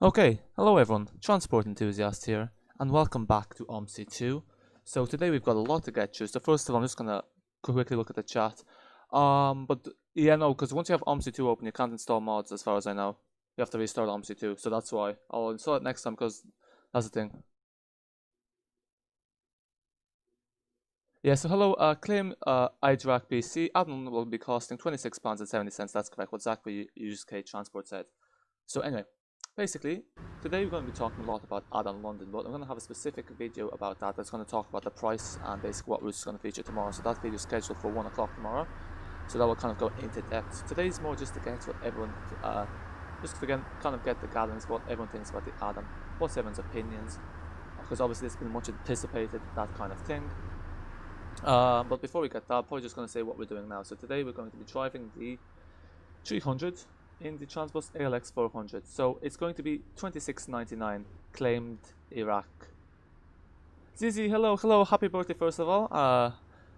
Okay, hello everyone, transport enthusiast here, and welcome back to Omsi 2. So today we've got a lot to get through, so first of all I'm just gonna quickly look at the chat. Because once you have Omsi 2 open you can't install mods as far as I know. You have to restart Omsi 2, so that's why. I'll install it next time because that's the thing. Yeah, so hello, claim iDRAC PC. Addon London will be costing £26.70, that's correct, what Zachary UK Transport said. So anyway, basically, today we're going to be talking a lot about Addon London, but I'm going to have a specific video about that that's going to talk about the price and basically what routes is going to feature tomorrow. So that video is scheduled for 1 o'clock tomorrow, so that will kind of go into depth. Today's more just to get what everyone, just to kind of get the gatherings, what everyone thinks about the Addon, what's everyone's opinions, because obviously it's been much anticipated, that kind of thing. But before we get that, I'm probably just going to say what we're doing now. So today we're going to be driving the 300 in the Transbus ALX400. So it's going to be $26.99 claimed Iraq. Zizi, hello, happy birthday first of all.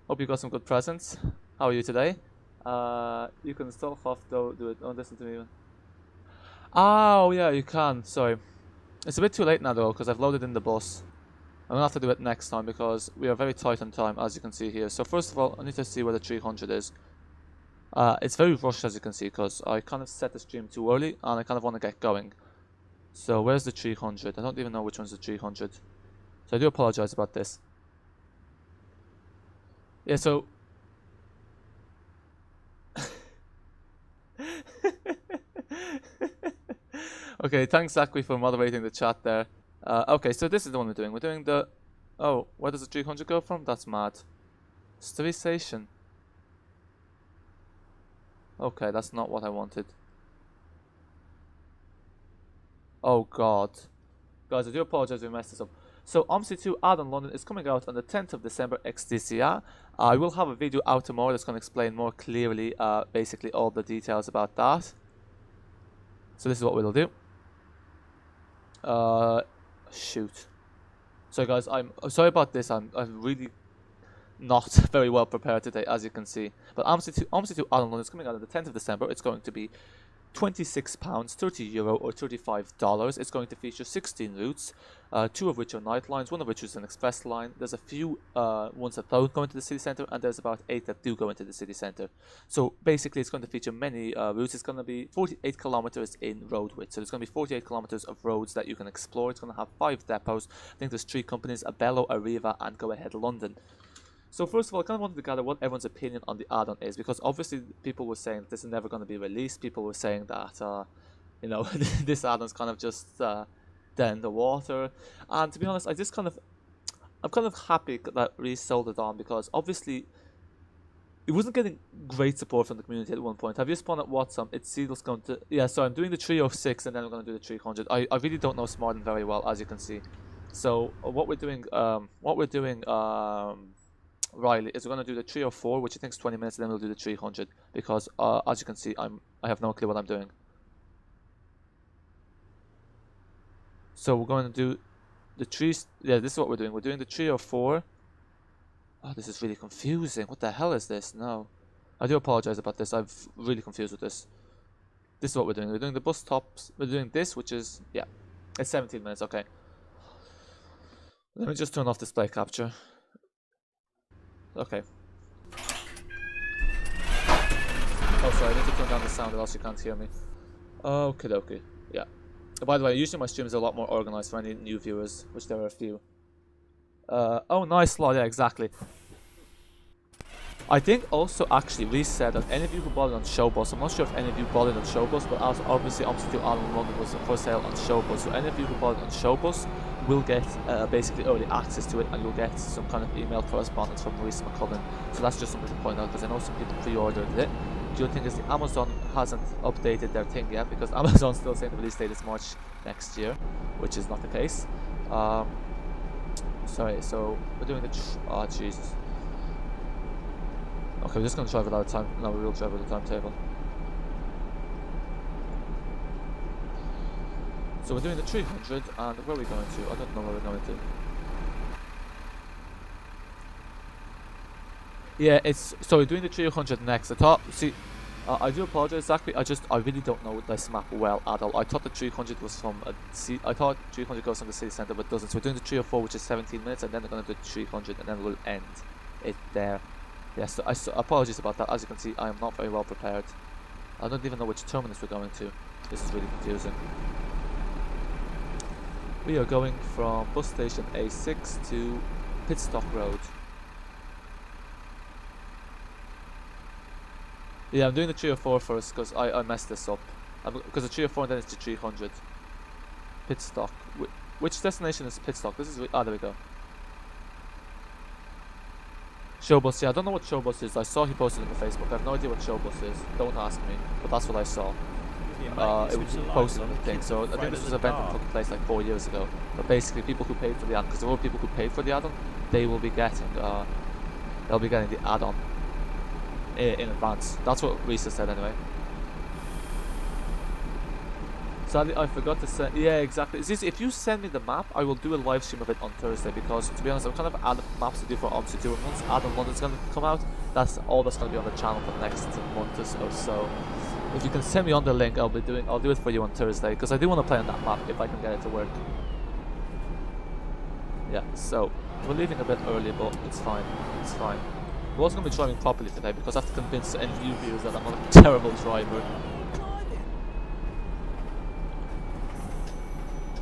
Hope you got some good presents. How are you today? You can still huff though, do it. Don't listen to me. Oh yeah, you can, sorry. It's a bit too late now though, because I've loaded in the bus. I'm gonna have to do it next time because we are very tight on time, as you can see here. So first of all, I need to see where the 300 is. It's very rushed, as you can see, because I kind of set the stream too early and I kind of want to get going. So where's the 300? I don't even know which one's the 300. So I do apologize about this. Yeah, so okay, thanks Zachary for moderating the chat there. Okay, so this is the one we're doing. We're doing the... Oh, where does the 300 go from? That's mad. Station. Okay, that's not what I wanted. Oh god. Guys, I do apologize if I messed this up. So Omsi 2 Addon London is coming out on the 10th of December XDCR. I will have a video out tomorrow that's going to explain more clearly basically all the details about that. So this is what we'll do. Shoot. So guys, I'm sorry about this. I'm really not very well prepared today, as you can see. But Omsi 2 Addon London is coming out on the 10th of December. It's going to be £26, €30 or $35. It's going to feature 16 routes, 2 of which are night lines, 1 of which is an express line. There's a few ones that don't go into the city centre, and there's about 8 that do go into the city centre. So basically it's going to feature many routes. It's going to be 48 kilometers in road width. So there's going to be 48 kilometers of roads that you can explore. It's going to have 5 depots. I think there's 3 companies, Abello, Arriva and Go Ahead London. So first of all, I kind of wanted to gather what everyone's opinion on the add-on is, because obviously people were saying that this is never going to be released. People were saying that, you know, this add-on's kind of just dead in the water. And to be honest, I'm kind of happy that we sold it on, because obviously it wasn't getting great support from the community at one point. Have you spawned at Watson? It's Seedl's going to... Yeah, so I'm doing the 306 and then I'm going to do the 300. I really don't know Smarden very well, as you can see. So what we're doing... Riley is we're going to do the 304, which I think is 20 minutes, and then we'll do the 300, because as you can see, I have no clue what I'm doing. So we're going to do the yeah, this is what we're doing. We're doing the 304. Oh, this is really confusing. What the hell is this? No, I do apologize about this. I'm really confused with this. This is what we're doing. We're doing the bus stops. We're doing this, which is, yeah, it's 17 minutes. Okay. Let me just turn off display capture. Okay. Oh, sorry, I need to turn down the sound or else you can't hear me. Okay. Yeah. By the way, usually my streams are a lot more organized for any new viewers, which there are a few. Oh, nice slot. Yeah, exactly. I think also actually we said that any of you who bought it on Showbus, I'm not sure if any of you bought it on Showbus, but obviously Omsi 2 Addon London was for sale on Showbus. So any of you who bought it on Showbus will get basically early access to it, and you'll get some kind of email correspondence from Maurice McCullen. So that's just something to point out, because I know some people pre-ordered it. The other thing is the Amazon hasn't updated their thing yet, because Amazon's still saying the release date is March next year, which is not the case. Sorry, so we're doing the... Oh, Jesus. Okay, we're just going to drive without a time. No, we will drive with a timetable. So we're doing the 300, and where are we going to? I don't know where we're going to. Yeah, it's... So we're doing the 300 next. I thought... See... I do apologize, exactly. I really don't know this map well at all. I thought the 300 was from I thought 300 goes from the city center, but it doesn't. So we're doing the 304, which is 17 minutes, and then they're gonna do 300, and then we'll end it there. Yes, so apologies about that. As you can see, I am not very well prepared. I don't even know which terminus we're going to. This is really confusing. We are going from bus station A6 to Pitstock Road. Yeah, I'm doing the 304 first because I messed this up. Because the 304 and then it's the 300. Pitstock. Which destination is Pitstock? This is there we go. Showbus, yeah, I don't know what Showbus is. I saw he posted it on Facebook. I have no idea what Showbus is. Don't ask me, but that's what I saw. It was posted on the thing. So I think this was an event that took place like 4 years ago. But basically, people who paid for the add-on, because there were people who paid for the add-on, they will be getting the add-on in advance. That's what Risa said anyway. Sadly, I forgot to send. Yeah, exactly. If you send me the map, I will do a live stream of it on Thursday because, to be honest, I'm kind of out of maps to do for Omsi 2. And once Addon London's going to come out, that's all that's going to be on the channel for the next month or so. If you can send me on the link, I'll do it for you on Thursday because I do want to play on that map if I can get it to work. Yeah, so we're leaving a bit early, but it's fine. It's fine. We're also going to be driving properly today because I have to convince any of you viewers that I'm not a terrible driver.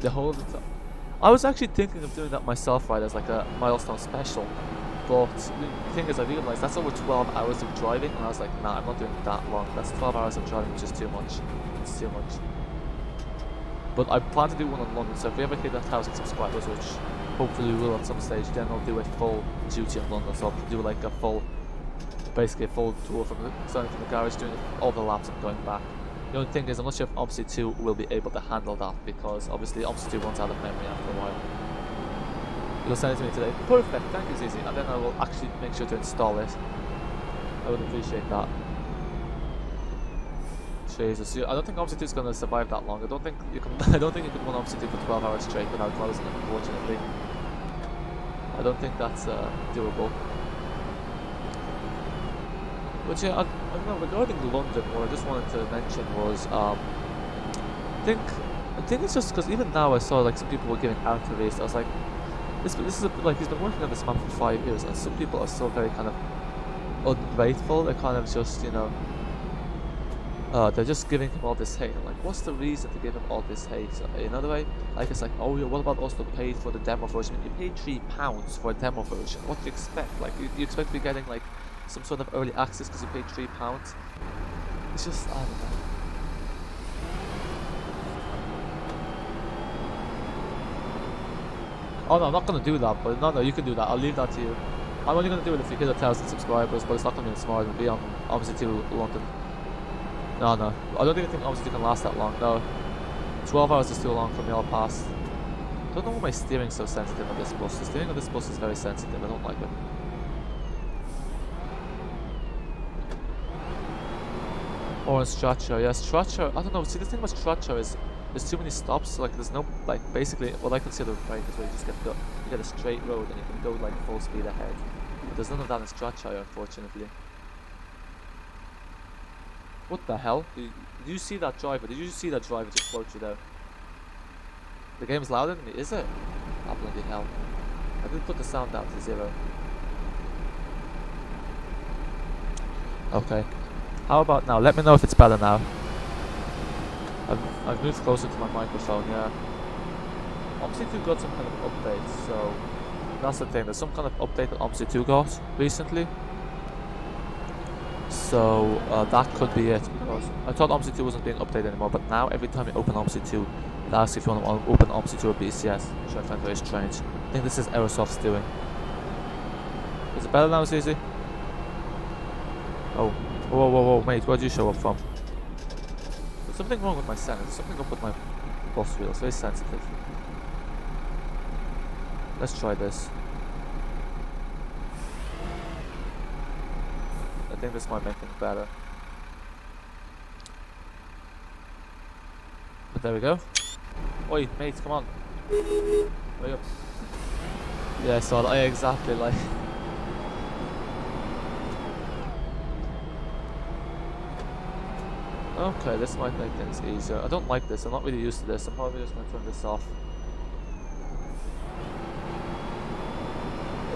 The whole time. I was actually thinking of doing that myself, right, as like a milestone special, but the thing is I realised that's over 12 hours of driving and I was like, nah, I'm not doing it that long. That's 12 hours of driving, which is too much. It's too much. But I plan to do one on London, so if we ever hit 1,000 subscribers, which hopefully we will at some stage, then I'll do a full duty on London. So I'll do like a full, basically a full tour from starting from the garage, doing all the laps and going back. The only thing is, I'm not sure if Omsi 2 will be able to handle that because obviously Omsi 2 runs out of memory after a while. You'll send it to me today. Perfect, thank you, Zizi. And then I will actually make sure to install it. I would appreciate that. Jesus, I don't think Omsi 2 is going to survive that long. I don't think you can. I don't think you can run Omsi 2 for 12 hours straight without closing it. Unfortunately, I don't think that's doable. But yeah, I don't know, regarding London, what I just wanted to mention was, I think it's just because even now I saw like some people were giving out to race. I was like, this is like he's been working on this map for 5 years, and some people are still very kind of ungrateful. They're kind of just, you know, they're just giving him all this hate. I'm like, what's the reason to give him all this hate? In another way, like it's like, oh, yeah, what about us that paid for the demo version? You paid £3 for a demo version. What do you expect? Like, you expect to be getting like some sort of early access because you paid £3. It's just, I don't know. Oh no, I'm not gonna do that, but no, you can do that. I'll leave that to you. I'm only gonna do it if you hit 1,000 subscribers, but it's not gonna be smart. It'll be on Omsi 2 London. No, I don't even think Omsi 2 can last that long. No, 12 hours is too long for me. I'll pass. I don't know why my steering's so sensitive on this bus. The steering on this bus is very sensitive. I don't like it. Or in Stratcher, yeah, Stratcher, I don't know, see the thing about Stratcher is there's too many stops, like there's no, like basically what I consider right is where you just you get a straight road and you can go like full speed ahead. But there's none of that in Stratcher, unfortunately. What the hell? Did you see that driver? Did you see that driver just float through there? The game's louder than me, is it? Oh bloody hell. I did put the sound down to 0. Okay. How about now? Let me know if it's better now. I've moved closer to my microphone, yeah. Omsi 2 got some kind of update, so that's the thing. There's some kind of update that Omsi 2 got recently. So that could be it, because I thought Omsi 2 wasn't being updated anymore, but now every time you open Omsi 2, it asks if you want to open Omsi 2 or BCS, which I find very strange. I think this is Aerosoft's doing. Is it better now, Zizi? Oh. Whoa, mate, where'd you show up from? There's something wrong with my center. There's something up with my bus wheel. It's very sensitive. Let's try this. I think this might make things better. But there we go. Oi, mate, come on. Wake up. Yeah, I saw that. Yeah, exactly, like... Okay, this might make things easier. I don't like this, I'm not really used to this. I'm probably just going to turn this off.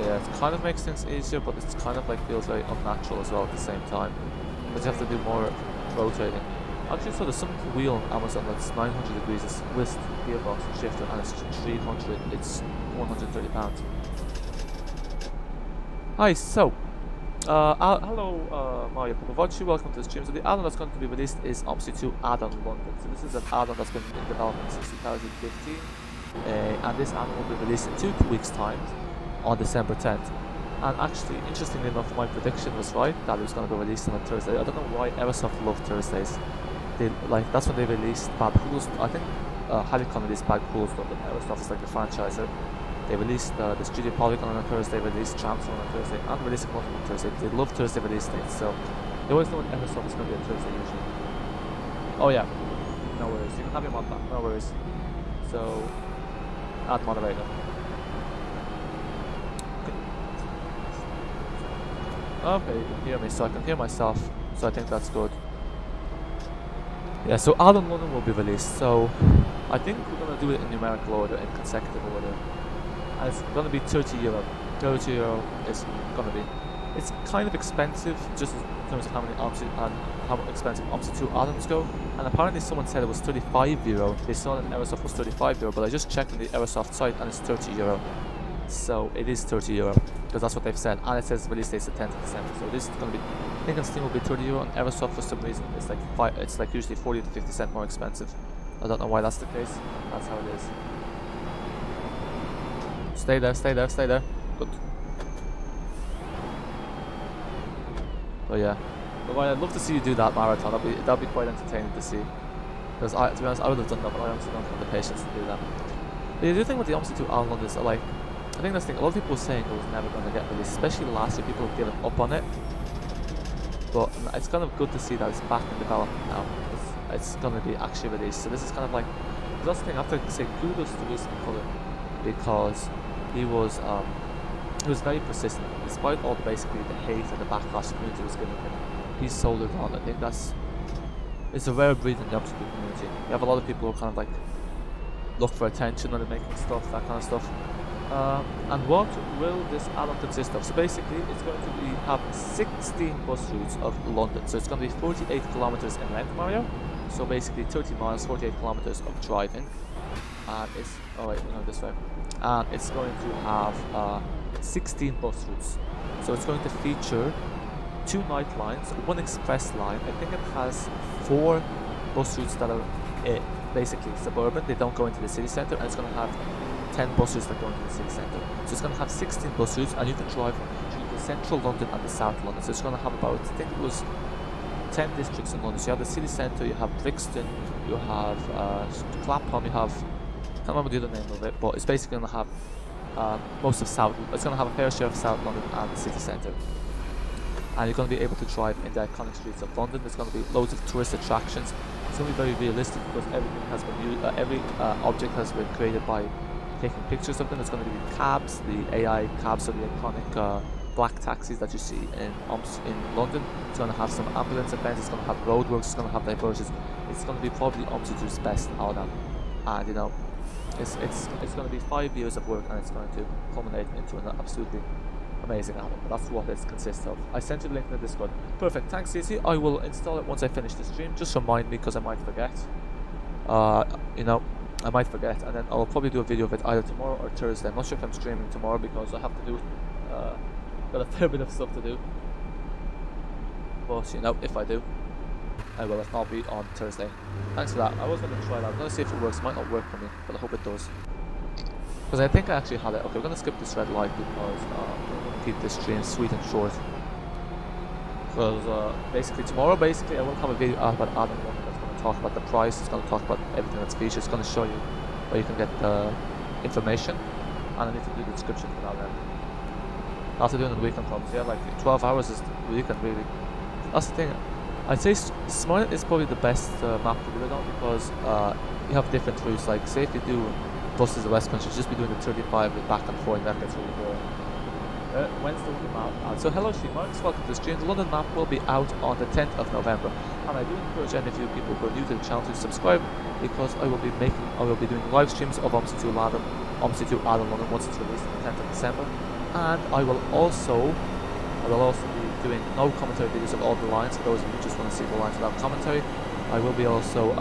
Yeah, it kind of makes things easier, but it's kind of like feels very unnatural as well at the same time. But you have to do more rotating. Actually, so there's some wheel on Amazon that's 900 degrees, it's twist, gearbox, and shifter, and it's 300, it's £130. Hi, so, hello Mario Popovaci, welcome to the stream. So the add-on that's going to be released is Omsi to Addon London. So this is an add-on that's been in development since 2015, and this add-on will be released in 2 weeks' time on December 10th. And actually, interestingly enough, my prediction was right, that it was going to be released on a Thursday. I don't know why Airsoft love Thursdays. That's when they released Bad Pools. I think Helicon released Bad Pools, but Airsoft is like the franchiser. They released the Studio Polygon on a Thursday, released Champs on a Thursday, and released multiple on Thursday. They love Thursday release dates, so they always know when Airsoft is going to be a Thursday usually. Oh yeah, no worries. You can have your mod back, no worries. So, add moderator. Okay, you can hear me, so I can hear myself, so I think that's good. Yeah, so Addon London will be released, so I think we're going to do it in numerical order, in consecutive order. And it's going to be €30. €30 is going to be. It's kind of expensive, just in terms of how many Omsi and how expensive Omsi 2 add-ons go. And apparently someone said it was €35. They saw that Airsoft was €35, but I just checked on the Airsoft site and it's €30. So it is €30, because that's what they've said. And it says release date is the 10th of December. So this is going to be, I think on Steam will be €30. On Airsoft for some reason it's like usually 40 to 50 cents more expensive. I don't know why that's the case. That's how it is. Stay there, stay there, stay there. Good. But yeah. But I'd love to see you do that marathon. That'd be quite entertaining to see. Because to be honest, I would have done that, but I honestly don't have the patience to do that. But the thing with the Omsi 2 Addon London is that, like, I think that's the thing. A lot of people were saying it was never going to get released, especially last year. People have given up on it. But it's kind of good to see that it's back in development now. It's going to be actually released. So this is kind of like, that's the thing. I have to say kudos to Reese McCullough, because he was very persistent, despite all basically the hate and the backlash the community was giving him. He soldiered on. I think it's a rare breed in the Omsi community. You have a lot of people who kind of like look for attention when they're making stuff, that kind of stuff. And what will this add-on consist of? So basically, it's going to have 16 bus routes of London. So it's going to be 48 kilometers in length, Mario. So basically 30 miles, 48 kilometers of driving. And it's, oh wait, no, this way. And it's going to have 16 bus routes. So it's going to feature 2 night lines, 1 express line. I think it has 4 bus routes that are basically suburban. They don't go into the city centre, and it's going to have 10 bus routes that go into the city centre. So it's going to have 16 bus routes, and you can drive through the central London and the south London. So it's going to have about, I think it was 10 districts in London. So you have the city centre, you have Brixton, you have Clapham, you have, I can't remember the other name of it, but it's basically going to have most of South, it's going to have a fair share of South London and the city centre. And you're going to be able to drive in the iconic streets of London. There's going to be loads of tourist attractions. It's going to be very realistic, because everything has been used, every object has been created by taking pictures of them. It's going to be cabs, the AI cabs, so the iconic black taxis that you see in London. It's going to have some ambulance events, it's going to have roadworks, it's going to have diversions. It's going to be probably Omsi 2's best add-on. And you know, it's going to be 5 years of work, and it's going to culminate into an absolutely amazing add-on. That's what it consists of. I sent you the link in the Discord. Perfect, thanks Cece. I will install it once I finish the stream. Just remind me, because I might forget. You know, I might forget, and then I'll probably do a video of it either tomorrow or Thursday. I'm not sure if I'm streaming tomorrow, because I have to do got a fair bit of stuff to do. But you know, if I do, I will. If not, be on Thursday. Thanks for that. I was going to try it out. I'm going to see if it works. It might not work for me, but I hope it does. Because I think I actually had it. Okay, we're going to skip this red light, because we're going to keep this stream sweet and short. Because basically tomorrow, I will have a video out about Addon London that's going to talk about the price. It's going to talk about everything that's featured. It's going to show you where you can get the information, and I need to do the description for that then. After doing the weekend problems, yeah, like 12 hours is the weekend really. That's the thing. I'd say Smarden is probably the best map to do it on, because you have different routes. Like say if you do buses the West Country, just be doing the 35 with back and forth, and that gets really boring. When's the London map out? So hello Streammarks, welcome to the stream. The London map will be out on the 10th of November, and I do encourage any of you people who are new to the channel to subscribe, because I will be doing live streams of Omsi to Addon London once it's released on the 10th of December, and I will also be doing no commentary videos of all the lines for those of you who just want to see the lines without commentary. I will be also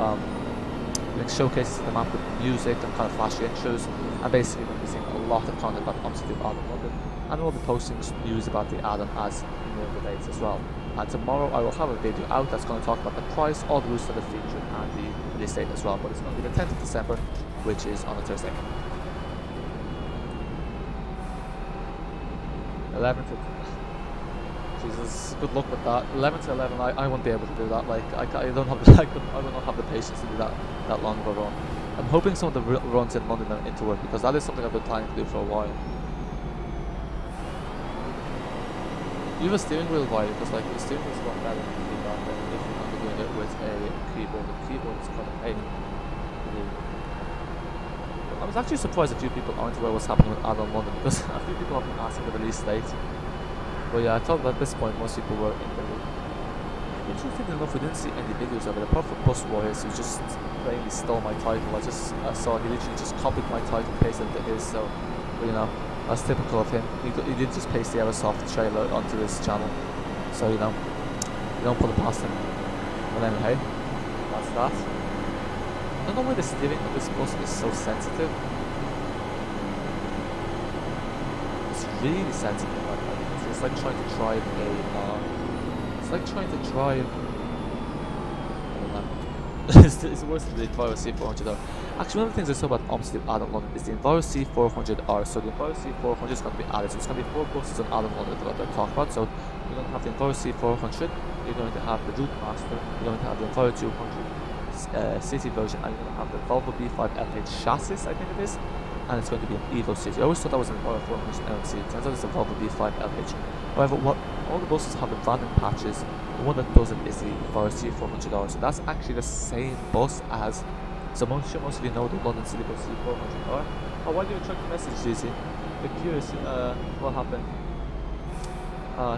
doing showcases of the map with music and kind of flashy intros, and basically we'll be seeing a lot of content about Omsi to Addon London. And we'll be posting news about the add-on as near the dates as well. And tomorrow I will have a video out that's going to talk about the price, all the routes that are featured, and the release date as well. But it's going to be the 10th of December, which is on a Thursday. 11 to... Jesus, good luck with that. 11 to 11, I won't be able to do that. Like, I don't have I will not have the patience to do that long of a run. I'm hoping some of the runs in London are into work, because that is something I've been planning to do for a while. You have a steering wheel wire, because like the steering wheel is a lot better than if you're not doing it with a keyboard. The keyboard is kind of pain to do. I was actually surprised a few people aren't aware what's happening with Addon London, because a few people have been asking the release date. But yeah, I thought that at this point most people were in the loop. Interestingly enough, we didn't see any videos of it, apart from Bus Warriors, who just plainly stole my title. I saw he literally just copied my title, pasted it to his, so, you know. That's typical of him. He did just paste the Aerosoft trailer onto this channel, so you know, you don't put it past him. But anyway, that's that. I don't know why the steering of this bus is so sensitive. It's really sensitive. It's like trying to drive it's worse than the Enviro C400R. Actually, one of the things I saw about Omsi to Addon London is the Enviro C400R. So the Enviro C400 is going to be added. So it's going to be 4 buses on Addon London that they're talking about. So you're going to have the Enviro C400, you're going to have the Route Master, you're going to have the Enviro 200 City version, and you're going to have the Volvo B5 LH chassis, I think it is. And it's going to be an Evo City. I always thought that was an Enviro 400 LMC. It turns out it's a Volvo B5 LH. However, all the buses have the branding patches. The one that doesn't is the Enviro C400R. So that's actually the same bus as. So most of you know the London City Bus C400R. Oh, why did you check the message, GC? I'm curious what happened.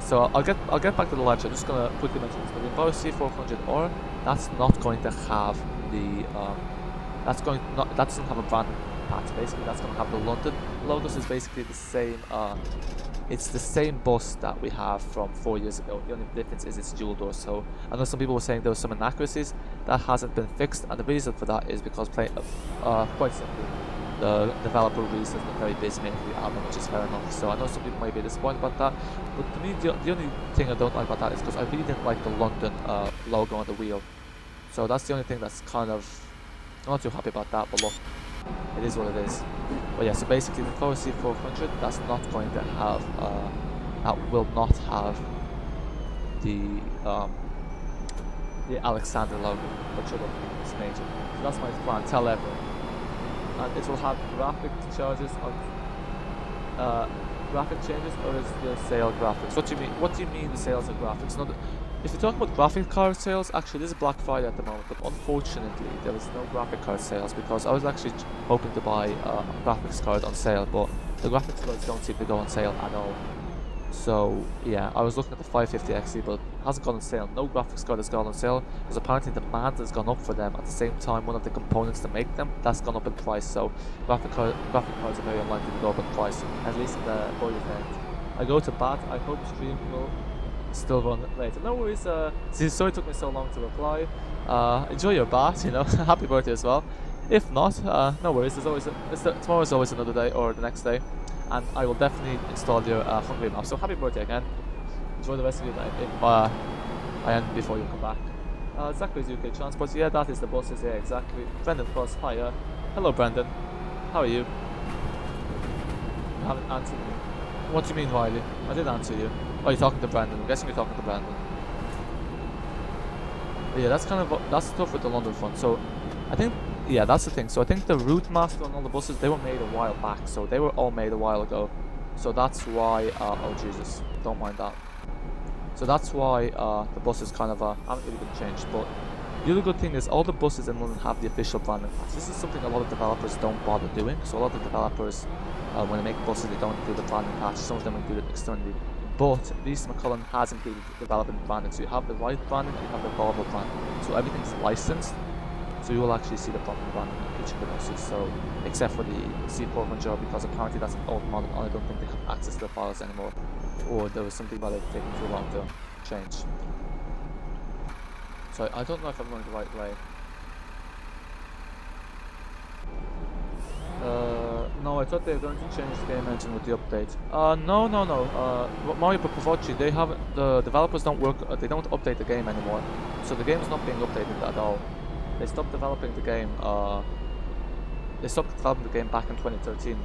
So I'll get back to the live chat. I'm just gonna quickly mention this. But the Enviro C400R, that's not going to have the that doesn't have a branding patch. Basically, that's going to have the London logos. Is basically the same. It's the same bus that we have from 4 years ago. The only difference is it's dual door. So I know some people were saying there were some inaccuracies that hasn't been fixed, and the reason for that is because quite simply, the developer release has been very busy making the album, which is fair enough. So I know some people might be disappointed about that, but to me the only thing I don't like about that is because I really didn't like the London logo on the wheel. So that's the only thing that's kind of, I'm not too happy about that, but look, it is what it is. But yeah, so basically the Enviro C400, that's not going to have, that will not have the Alexander logo, which will be major. So that's my plan, tell everyone. And it will have graphic charges on, graphic changes, or is the sale graphics? What do you mean the sales are graphics? Not if you're talking about graphic card sales, actually this is Black Friday at the moment, but unfortunately there is no graphic card sales, because I was actually hoping to buy a graphics card on sale, but the graphics cards don't seem to go on sale at all. So yeah, I was looking at the 550 XE, but it hasn't gone on sale. No graphics card has gone on sale, because apparently demand has gone up for them. At the same time, one of the components to make them, that's gone up in price, so graphic cards are very unlikely to go up in price, at least in the boy event. I go to bat, I hope stream will still run later. No worries, sorry it took me so long to reply. Enjoy your bath, you know, happy birthday as well. If not, no worries, tomorrow's always another day, or the next day, and I will definitely install your Hungary map. So happy birthday again, enjoy the rest of your night if I end before you come back. Zachary's UK Transport, yeah, that is the buses, yeah, exactly. Brendan Plus, hi, hello Brendan, how are you? You haven't answered me. What do you mean, Riley? I did answer you. Oh, you're talking to Brandon. I'm guessing you're talking to Brandon. But yeah, that's tough with the London front. So I think, yeah, that's the thing. So I think the Route Master on all the buses, they were made a while back. So they were all made a while ago. So that's why, oh Jesus, don't mind that. So that's why the buses kind of haven't really been changed. But the other good thing is all the buses in London have the official branding patch. This is something a lot of developers don't bother doing. So a lot of developers When they make buses, they don't include the branding patch. Some of them include it externally. But Reese McCullen has included development branding. So you have the right branding, you have the Volvo branding. So everything's licensed. So you will actually see the proper branding in each of the buses. So except for the C400, because apparently that's an old model, and I don't think they have access to the files anymore. Or there was something about it taking too long to change. So I don't know if I'm going the right way. No, I thought they were going to change the game engine with the update. No. Mario Pavoci, they haven't. The developers don't work. They don't update the game anymore. So the game is not being updated at all. They stopped developing the game. They stopped developing the game back in 2013.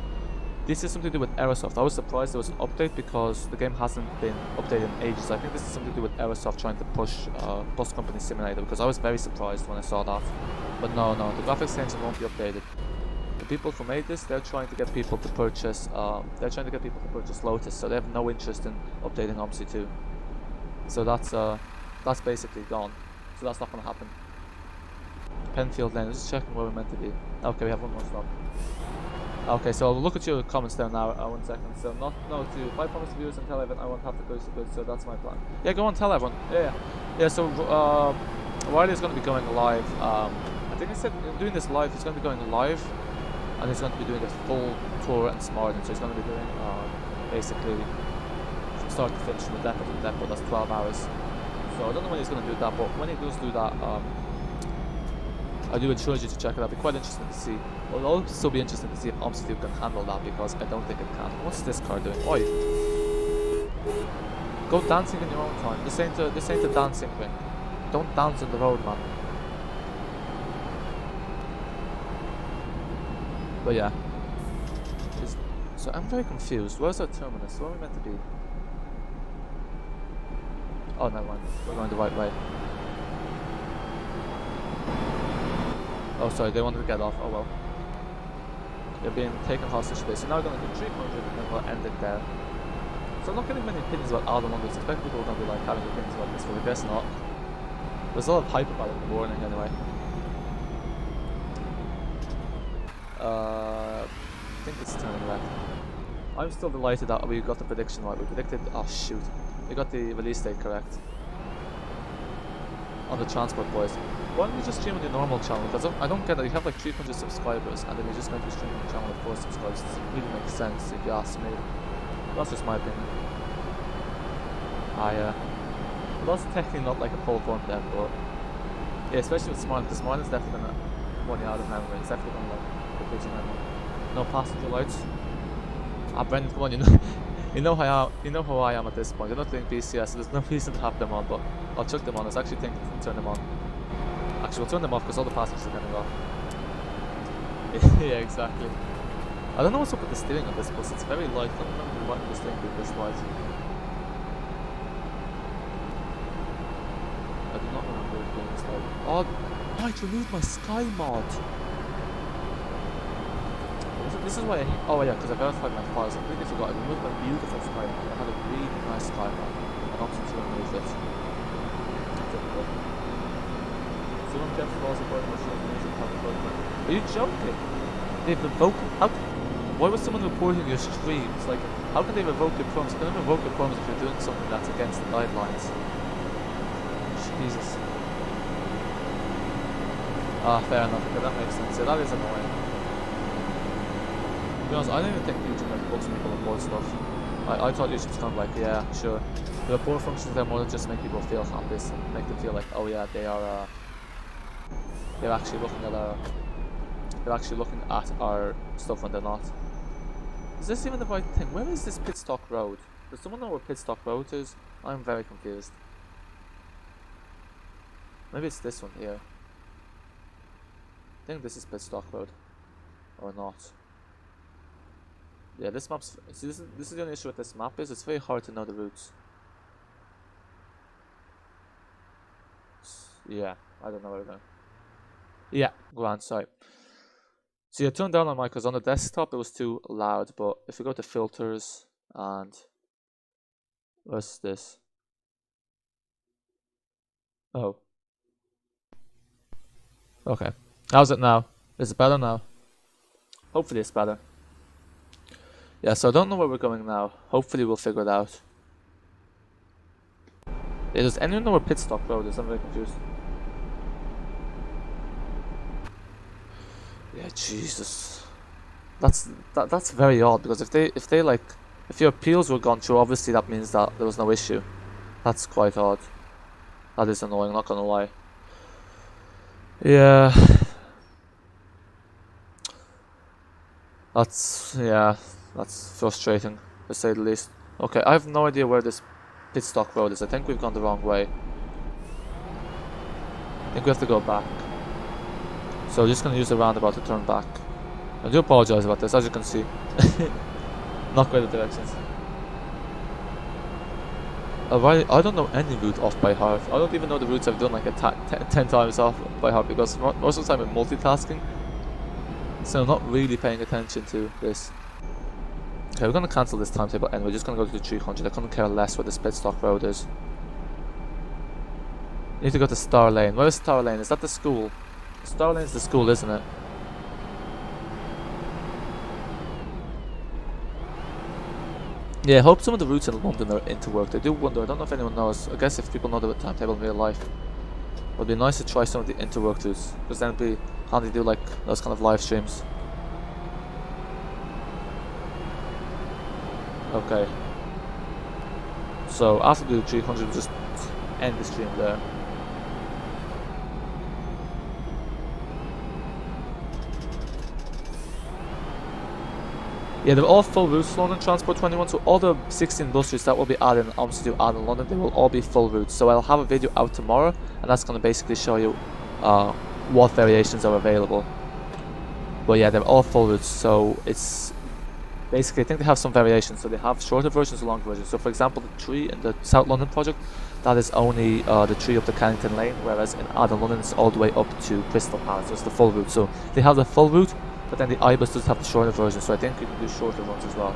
This is something to do with Aerosoft. I was surprised there was an update because the game hasn't been updated in ages. I think this is something to do with Aerosoft trying to push Bus Company Simulator, because I was very surprised when I saw that. But no, the graphics engine won't be updated. The people who made this, they're trying to get people to purchase. Lotus, so they have no interest in updating Omsi 2. So that's basically gone. So that's not going to happen. Penfield Lane. Just checking where we're meant to be. Okay, we have one more stop. Okay, so look at your comments there now. 1 second. So to 5 promised viewers and tell everyone I won't have to go so good. So that's my plan. Yeah, go on, tell everyone. Yeah. So Riley is going to be going live. I think he said doing this live. He's going to be going live. And he's going to be doing a full tour in Smarden, so he's going to be doing basically from start to finish, from the depot to the depot. That's 12 hours. So I don't know when he's going to do that, but when he does do that, I do encourage you to check it out. It'll be quite interesting to see. It'll also be interesting to see if Omsi can handle that, because I don't think it can. What's this car doing? Oi! Go dancing in your own time. This ain't a dancing ring. Don't dance on the road, man. But yeah, so I'm very confused. Where's our terminus? Where are we meant to be? Oh, never mind. We're going the right way. Oh, sorry, they wanted to get off. Oh well. They're being taken hostage today. So now we're going to do 300 and then we'll end it there. So I'm not getting many opinions about Addon London. I expect people are going to be like having opinions about this, but I guess not. There's a lot of hype about it in the morning anyway. I think it's turning left. I'm still delighted that we got the prediction right. We predicted. Oh shoot! We got the release date correct on the Transport boys. Why don't you just stream on your normal channel? Because I don't get it. You have like 300 subscribers, and then you're just meant to stream on the channel with 4 subscribers. It doesn't really make sense if you ask me. That's just my opinion. Well, that's technically not like a full form then, but yeah, especially with Smarden, because Smarden's definitely gonna run you out of memory. It's definitely gonna like the bridge memory. No passenger lights. Brendan, come on, you know how I am at this point. You're not doing PCS, so there's no reason to have them on, but I'll chuck them on. I was actually thinking to turn them on. Actually, we'll turn them off because all the passengers are getting off. Yeah, exactly. I don't know what's up with the steering of this bus. It's very light. I don't remember what this thing being this light. I do not remember it being this light. Oh, it removed my sky mod. This is why oh yeah, because I verified my files. I completely forgot. I removed my beautiful sky mod. I had a really nice sky mod. And option to remove it. Typical. Someone kept falls apart in the Are you joking? They've revoked. Why was someone reporting your streams? Like, how can they revoke your prompts? They can revoke your prompts if you're doing something that's against the guidelines. Jesus. Fair enough. Okay, that makes sense. Yeah, that is annoying. To be honest, I don't even think YouTube like books people report stuff. I thought YouTube's kind of like, yeah, sure. The report functions there more to just make people feel happy, and make them feel like, oh yeah, they are. They're actually looking at our stuff when they're not. Is this even the right thing? Where is this Pitstock Road? Does someone know where Pitstock Road is? I'm very confused. Maybe it's this one here. I think this is Pitstock Road. Or not. Yeah, this map's... See, this is the only issue with this map is it's very hard to know the routes. Yeah, I don't know where we're going. Yeah, go on, sorry. So you turn down on mic because on the desktop it was too loud, but if we go to filters and... What's this? Oh. Okay. How's it now? Is it better now? Hopefully it's better. Yeah, so I don't know where we're going now. Hopefully we'll figure it out. Yeah, does anyone know where pit stop road is? I'm very confused. Yeah, Jesus. That's very odd, because if your appeals were gone through, obviously that means that there was no issue. That's quite odd. That is annoying, not gonna lie. Yeah. That's frustrating, to say the least. Okay, I have no idea where this pit stop road is. I think we've gone the wrong way. I think we have to go back. So we're just gonna use the roundabout to turn back. I do apologize about this, as you can see. Not great at directions. I don't know any route off by heart. I don't even know the routes I've done like 10 times off by heart, because most of the time I'm multitasking. So I'm not really paying attention to this. Okay, we're gonna cancel this timetable and we're just gonna go to the 300. I couldn't care less where this pit stop road is. Need to go to Star Lane. Where is Star Lane? Is that the school? Star Lane is the school, isn't it? Yeah, I hope some of the routes in London are interworked. I do wonder, I don't know if anyone knows. I guess if people know the timetable in real life, it would be nice to try some of the interworked routes, because then it'd be handy to do like those kind of live streams. Okay. So after the 300, we'll just end the stream there. Yeah, they're all full routes, London Transport 21, so all the 16 bus routes that will be added in Omsi to Addon London, they will all be full routes. So I'll have a video out tomorrow, and that's going to basically show you what variations are available. But yeah, they're all full routes, so it's basically, I think they have some variations. So they have shorter versions and longer versions. So for example, the tree in the South London project, that is only the tree up to Kennington Lane, whereas in Addon London it's all the way up to Crystal Palace, so it's the full route. So they have the full route, but then the iBus does have the shorter version, so I think you can do shorter runs as well.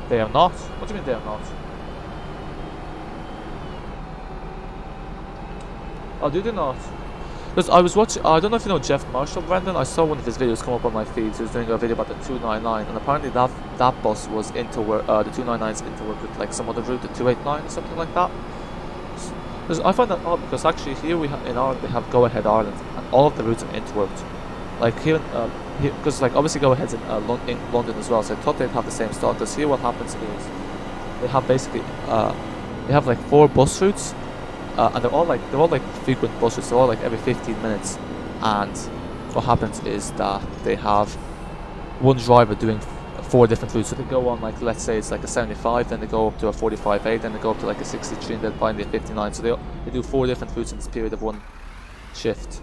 They are not? What do you mean they are not? Oh, do they not? Because I was watching, I don't know if you know Jeff Marshall, Brendan. I saw one of his videos come up on my feed. He was doing a video about the 299, and apparently that bus was interwork, the 299's interwork with like some other route, the 289 or something like that. Because I find that odd, because actually here in Ireland we have Go Ahead Ireland, and all of the routes are interworked. Like here, because like obviously Go Ahead's in London as well, so I thought they'd have the same style. Because here what happens is they have basically they have like 4 bus routes, and they're all like frequent bus routes. They're all like every 15 minutes, and what happens is that they have one driver doing 4 different routes. So they go on like, let's say it's like a 75, then they go up to a 45A, then they go up to like a 63, and then finally a 59. So they do 4 different routes in this period of one shift.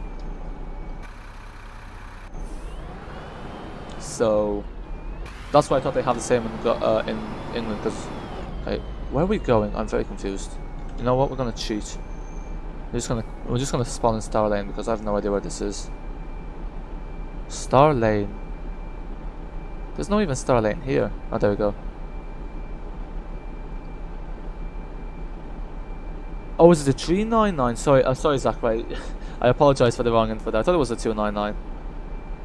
So that's why I thought they have the same in England. Because okay, where are we going? I'm very confused. You know what? We're gonna cheat. We're just gonna spawn in Star Lane, because I have no idea where this is. Star Lane. There's no even Star Lane here. Oh, there we go. Oh, is it the 399? Sorry, sorry, Zach. Right, I apologize for the wrong info there. I thought it was the 299.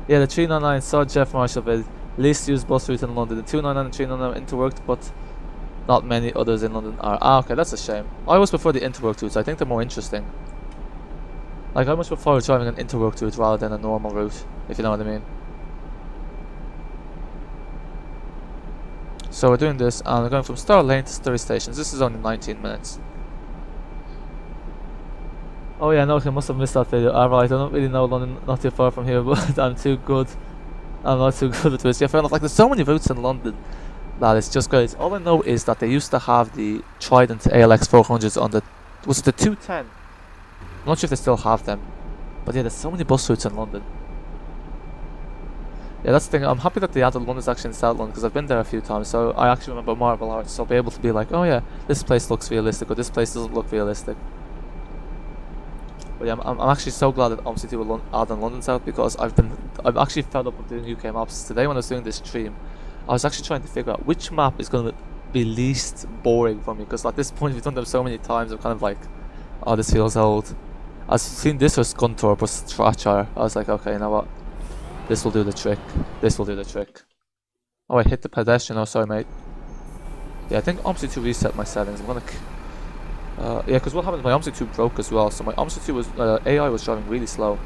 Yeah, the 399 saw Jeff Marshall vid. Least used bus route in London. The 299 and 399 interworked, but not many others in London are. Ah, okay, that's a shame. I always prefer the interworked routes. I think they're more interesting. Like, I much prefer driving an interworked route rather than a normal route, if you know what I mean. So we're doing this, and we're going from Star Lane to Surrey stations. This is only 19 minutes. Oh yeah, no, I must have missed that video. Alright, I don't really know London, not too far from here, but I'm too good. I'm not too good at this. Yeah, fair enough. Like, there's so many routes in London that it's just great. All I know is that they used to have the Trident ALX400s on the... Was it the 210? I'm not sure if they still have them. But yeah, there's so many bus routes in London. Yeah, that's the thing. I'm happy that the Addon London is actually in South London, because I've been there a few times, so I actually remember Marble Arch, so I'll be able to be like, oh yeah, this place looks realistic, or this place doesn't look realistic. But yeah, I'm actually so glad that Omsi to Addon London South, because I'm actually fed up with doing UK maps. Today when I was doing this stream, I was actually trying to figure out which map is going to be least boring for me, because at this point we've done them so many times, I'm kind of like, oh, this feels old. I've seen this was Gunthorpe or Stratchire. I was like, okay, you know what? This will do the trick. This will do the trick. Oh, I hit the pedestrian. Oh, sorry, mate. Yeah, I think Omsi 2 reset my settings. I'm gonna... yeah, because what happened, my Omsi 2 broke as well. So my Omsi 2 was... AI was driving really slow.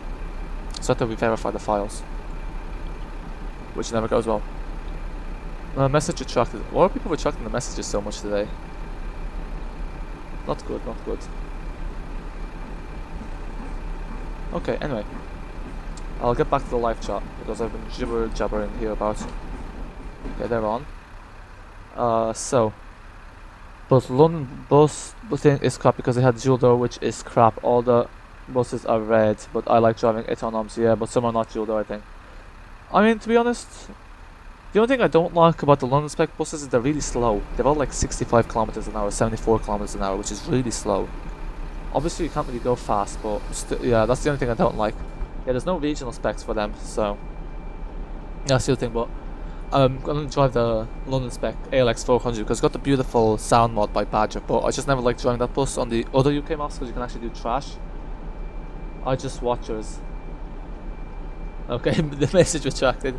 So I had to re-verify the files. Which never goes well. Message retracted. Why are people retracting the messages so much today? Not good, not good. Okay, anyway. I'll get back to the live chat because I've been jibber-jabbering here about... Okay, they're on. So... But London bus thing is crap because it had dual door, which is crap. All the buses are red, but I like driving it on Omsi, yeah, but some are not dual door, I think. I mean, to be honest... The only thing I don't like about the London spec buses is they're really slow. They're all like 65 kilometers an hour, 74 kilometers an hour, which is really slow. Obviously you can't really go fast, but yeah, that's the only thing I don't like. Yeah, there's no regional specs for them, so yeah, that's the other thing. But I'm gonna drive the London spec ALX400 because it's got the beautiful sound mod by Badger. But I just never liked driving that bus on the other UK maps because you can actually do trash. I just watch yours. Okay, the message retracted.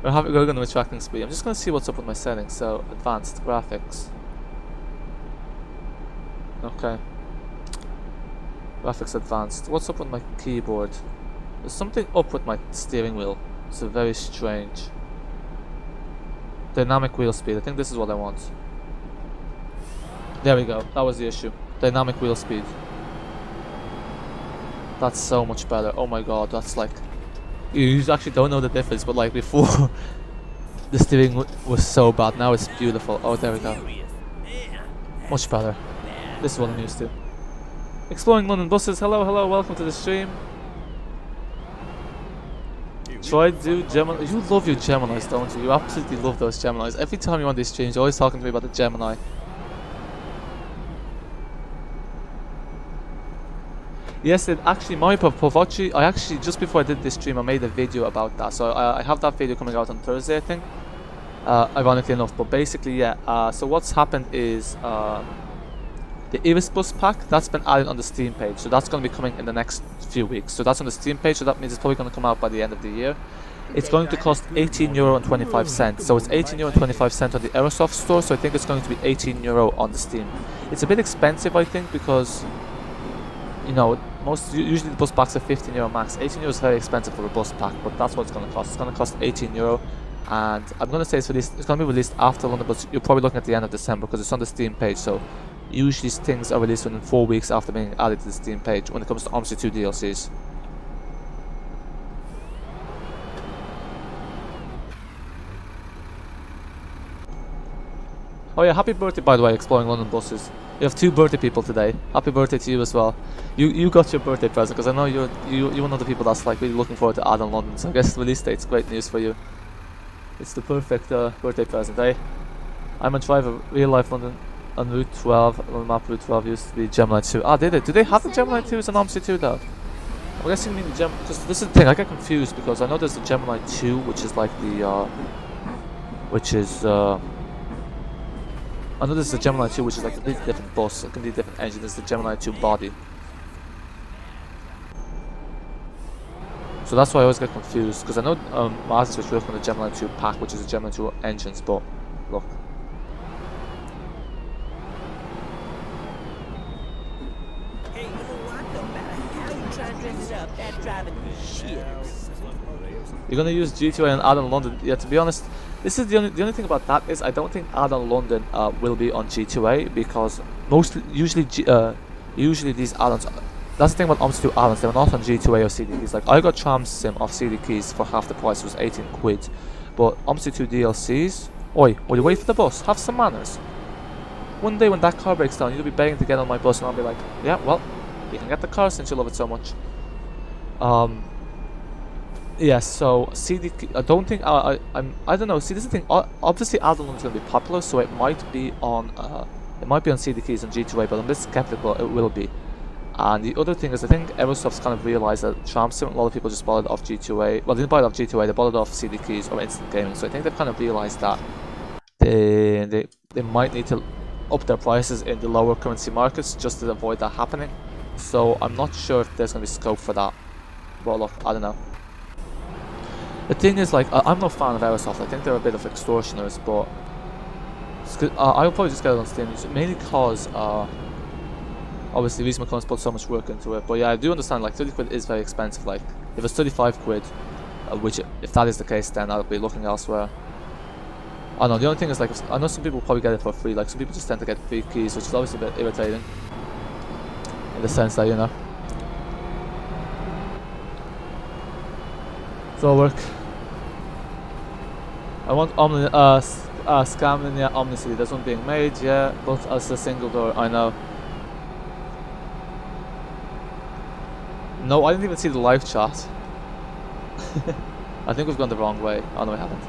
We're going to retracting speed. I'm just going to see what's up with my settings. So, advanced graphics. Okay. Graphics advanced. What's up with my keyboard? There's something up with my steering wheel. It's very strange. Dynamic wheel speed. I think this is what I want. There we go. That was the issue. Dynamic wheel speed. That's so much better. Oh my god, that's like... You actually don't know the difference, but like before, the steering was so bad. Now it's beautiful. Oh, there we go. Much better. This is what I'm used to. Exploring London buses. Hello, hello. Welcome to the stream. Try to do Gemini. You love your Geminis, don't you? You absolutely love those Geminis. Every time you're on these streams, you're always talking to me about the Gemini. Yes, it actually, my Pavochi, I actually, just before I did this stream, I made a video about that. So I have that video coming out on Thursday, I think. Ironically enough, but basically, yeah. So what's happened is the Iris Bus pack, that's been added on the Steam page. So that's going to be coming in the next few weeks. So that's on the Steam page, so that means it's probably going to come out by the end of the year. It's going to cost €18.25. So it's €18.25 on the Aerosoft store, so I think it's going to be €18 on the Steam. It's a bit expensive, I think, because... You know, usually the bus packs are €15 max. €18 is very expensive for a bus pack, but that's what it's going to cost. It's going to cost €18, and I'm going to say it's going to be released after London, but you're probably looking at the end of December because it's on the Steam page. So usually things are released within 4 weeks after being added to the Steam page when it comes to Omsi 2 DLCs. Oh yeah, happy birthday by the way, Exploring London Buses. You have 2 birthday people today. Happy birthday to you as well. You got your birthday present because I know you're one of the people that's like really looking forward to Addon London. So I guess release date's great news for you. It's the perfect birthday present, eh? I'm a driver, real life London on Route 12. On the map Route 12 used to be Gemini 2. Ah, did it? Do they have the Gemini 2 as an Omsi 2 though? I'm guessing you mean the Gemini. Because this is the thing, I get confused because I know there's the Gemini 2, which is like the I know this is the Gemini 2, which is like a completely different bus, a completely different engine. This is the Gemini 2 body. So that's why I always get confused, because I know Masters was working on the Gemini 2 pack, which is the Gemini 2 engines, but look. Hey, you know what? No matter how you try and dress it up, that driving is shit. You're gonna use G2A and Addon London. Yeah, to be honest, this is the only thing about that is I don't think Addon London will be on G2A because usually these add-ons. That's the thing about Omsi 2 add-ons. They're not on G2A or CD keys. Like I got Tram Sim off CD keys for half the price. It was 18 quid. But Omsi 2 DLCs. Oi, will you wait for the bus? Have some manners. One day when that car breaks down, you'll be begging to get on my bus, and I'll be like, yeah, well, you can get the car since you love it so much. Yeah, so CD, I don't think I don't know. See, this is the thing. Obviously, Addon London is going to be popular, so it might be on CD keys and G2A, but I'm a bit skeptical it will be. And the other thing is, I think Aerosoft's kind of realized that Tram Sim, a lot of people just bought it off G2A. Well, they didn't buy it off G2A; they bought it off CD keys or Instant Gaming. So I think they've kind of realized that they might need to up their prices in the lower currency markets just to avoid that happening. So I'm not sure if there's going to be scope for that. But look, I don't know. The thing is, like, I'm not a fan of Aerosoft. I think they're a bit of extortioners, but I'll probably just get it on Steam, mainly because obviously Reese McConnell's put so much work into it. But yeah, I do understand, like, 30 quid is very expensive. Like, if it's 35 quid, which if that is the case, then I'll be looking elsewhere. I don't know, the only thing is, like, I know some people probably get it for free. Like, some people just tend to get free keys, which is obviously a bit irritating in the sense that, you know, it's all work. I want scamming, yeah, Omsi. There's one being made, yeah, but as a single door, I know. No, I didn't even see the live chat. I think we've gone the wrong way. Oh no, we haven't.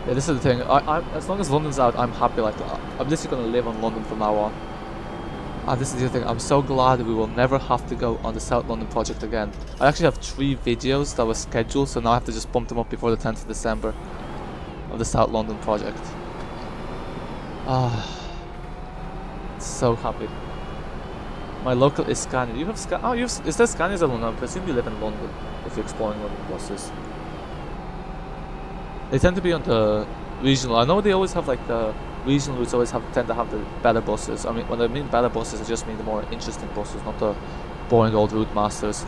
Yeah, this is the thing. I'm as long as London's out, I'm happy. Like, I'm literally gonna live on London from now on. And this is the thing. I'm so glad that we will never have to go on the South London project again. I actually have 3 videos that were scheduled, so now I have to just bump them up before the 10th of December of the South London project. Ah, so happy. My local is Scania. You have Scania? Oh, is there Scanias in London? I presume you live in London if you're exploring London buses. They tend to be on the regional. I know they always have, like, the regional routes always tend to have the better buses. I mean, when I mean better buses, I just mean the more interesting buses, not the boring old route masters.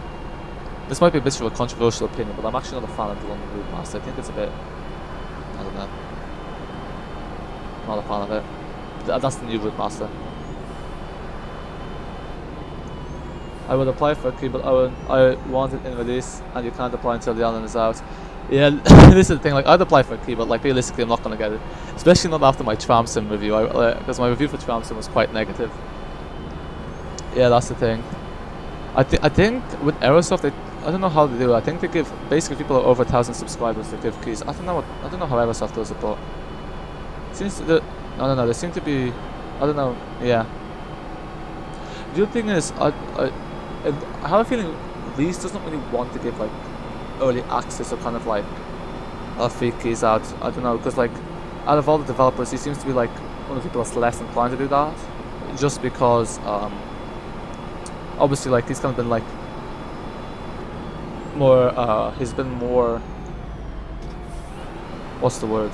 This might be a bit of a controversial opinion, but I'm actually not a fan of the London route master. I think it's a bit, I don't know, not a fan of it. That's the new route master. I would apply for a key, but I want it in release, and you can't apply until the island is out. Yeah, this is the thing, like, I'd apply for a key, but, like, realistically I'm not going to get it. Especially not after my Tram Sim review, because my review for Tram Sim was quite negative. Yeah, that's the thing. I think with Aerosoft, I don't know how they do it. I think they give, basically people are over 1,000 subscribers, they give keys. I don't know how Aerosoft does it, but seems to, I don't know, they seem to be, I don't know, yeah. The other thing is, I have a feeling Reese doesn't really want to give, like, early access or kind of like free keys out. I don't know, because, like, out of all the developers, he seems to be, like, one of the people that's less inclined to do that, just because obviously, like, he's kind of been, like, more he's been more, what's the word,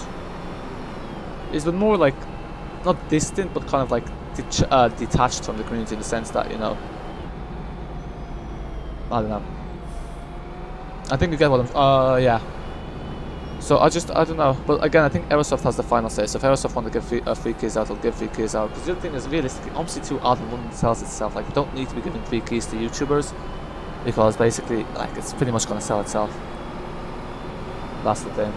he's been more, like, not distant, but kind of, like, detached from the community, in the sense that, you know, I don't know. I think you get what I'm... yeah. So I don't know. But again, I think Aerosoft has the final say. So if Aerosoft want to give free keys out, they'll give free keys out. Because the other thing is, realistically, Omsi 2 Addon London sells itself. Like, you don't need to be giving free keys to YouTubers, because basically, like, it's pretty much going to sell itself. That's the thing.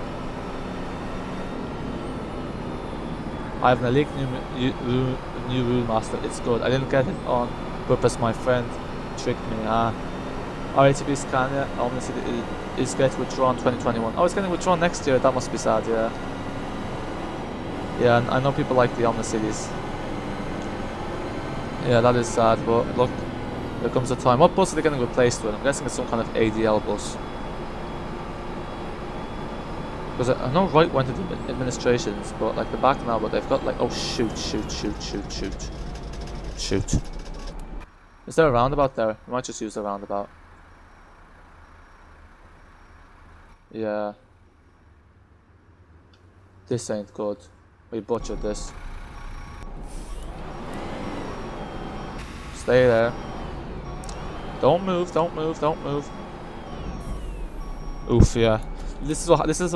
I have an elite new rule master. It's good. I didn't get it on purpose. My friend tricked me. RATB Scania Omsi is getting withdrawn 2021. Oh, it's getting withdrawn next year. That must be sad, yeah. Yeah, and I know people like the Omni-Cities. Yeah, that is sad, but look, there comes a time. What bus are they getting replaced with? I'm guessing it's some kind of ADL bus. Because I know Wright went into administrations, but, like, they're back now, but they've got, like, oh, shoot. Is there a roundabout there? We might just use the roundabout. Yeah. This ain't good. We butchered this. Stay there. Don't move. Oof, yeah. This is what happens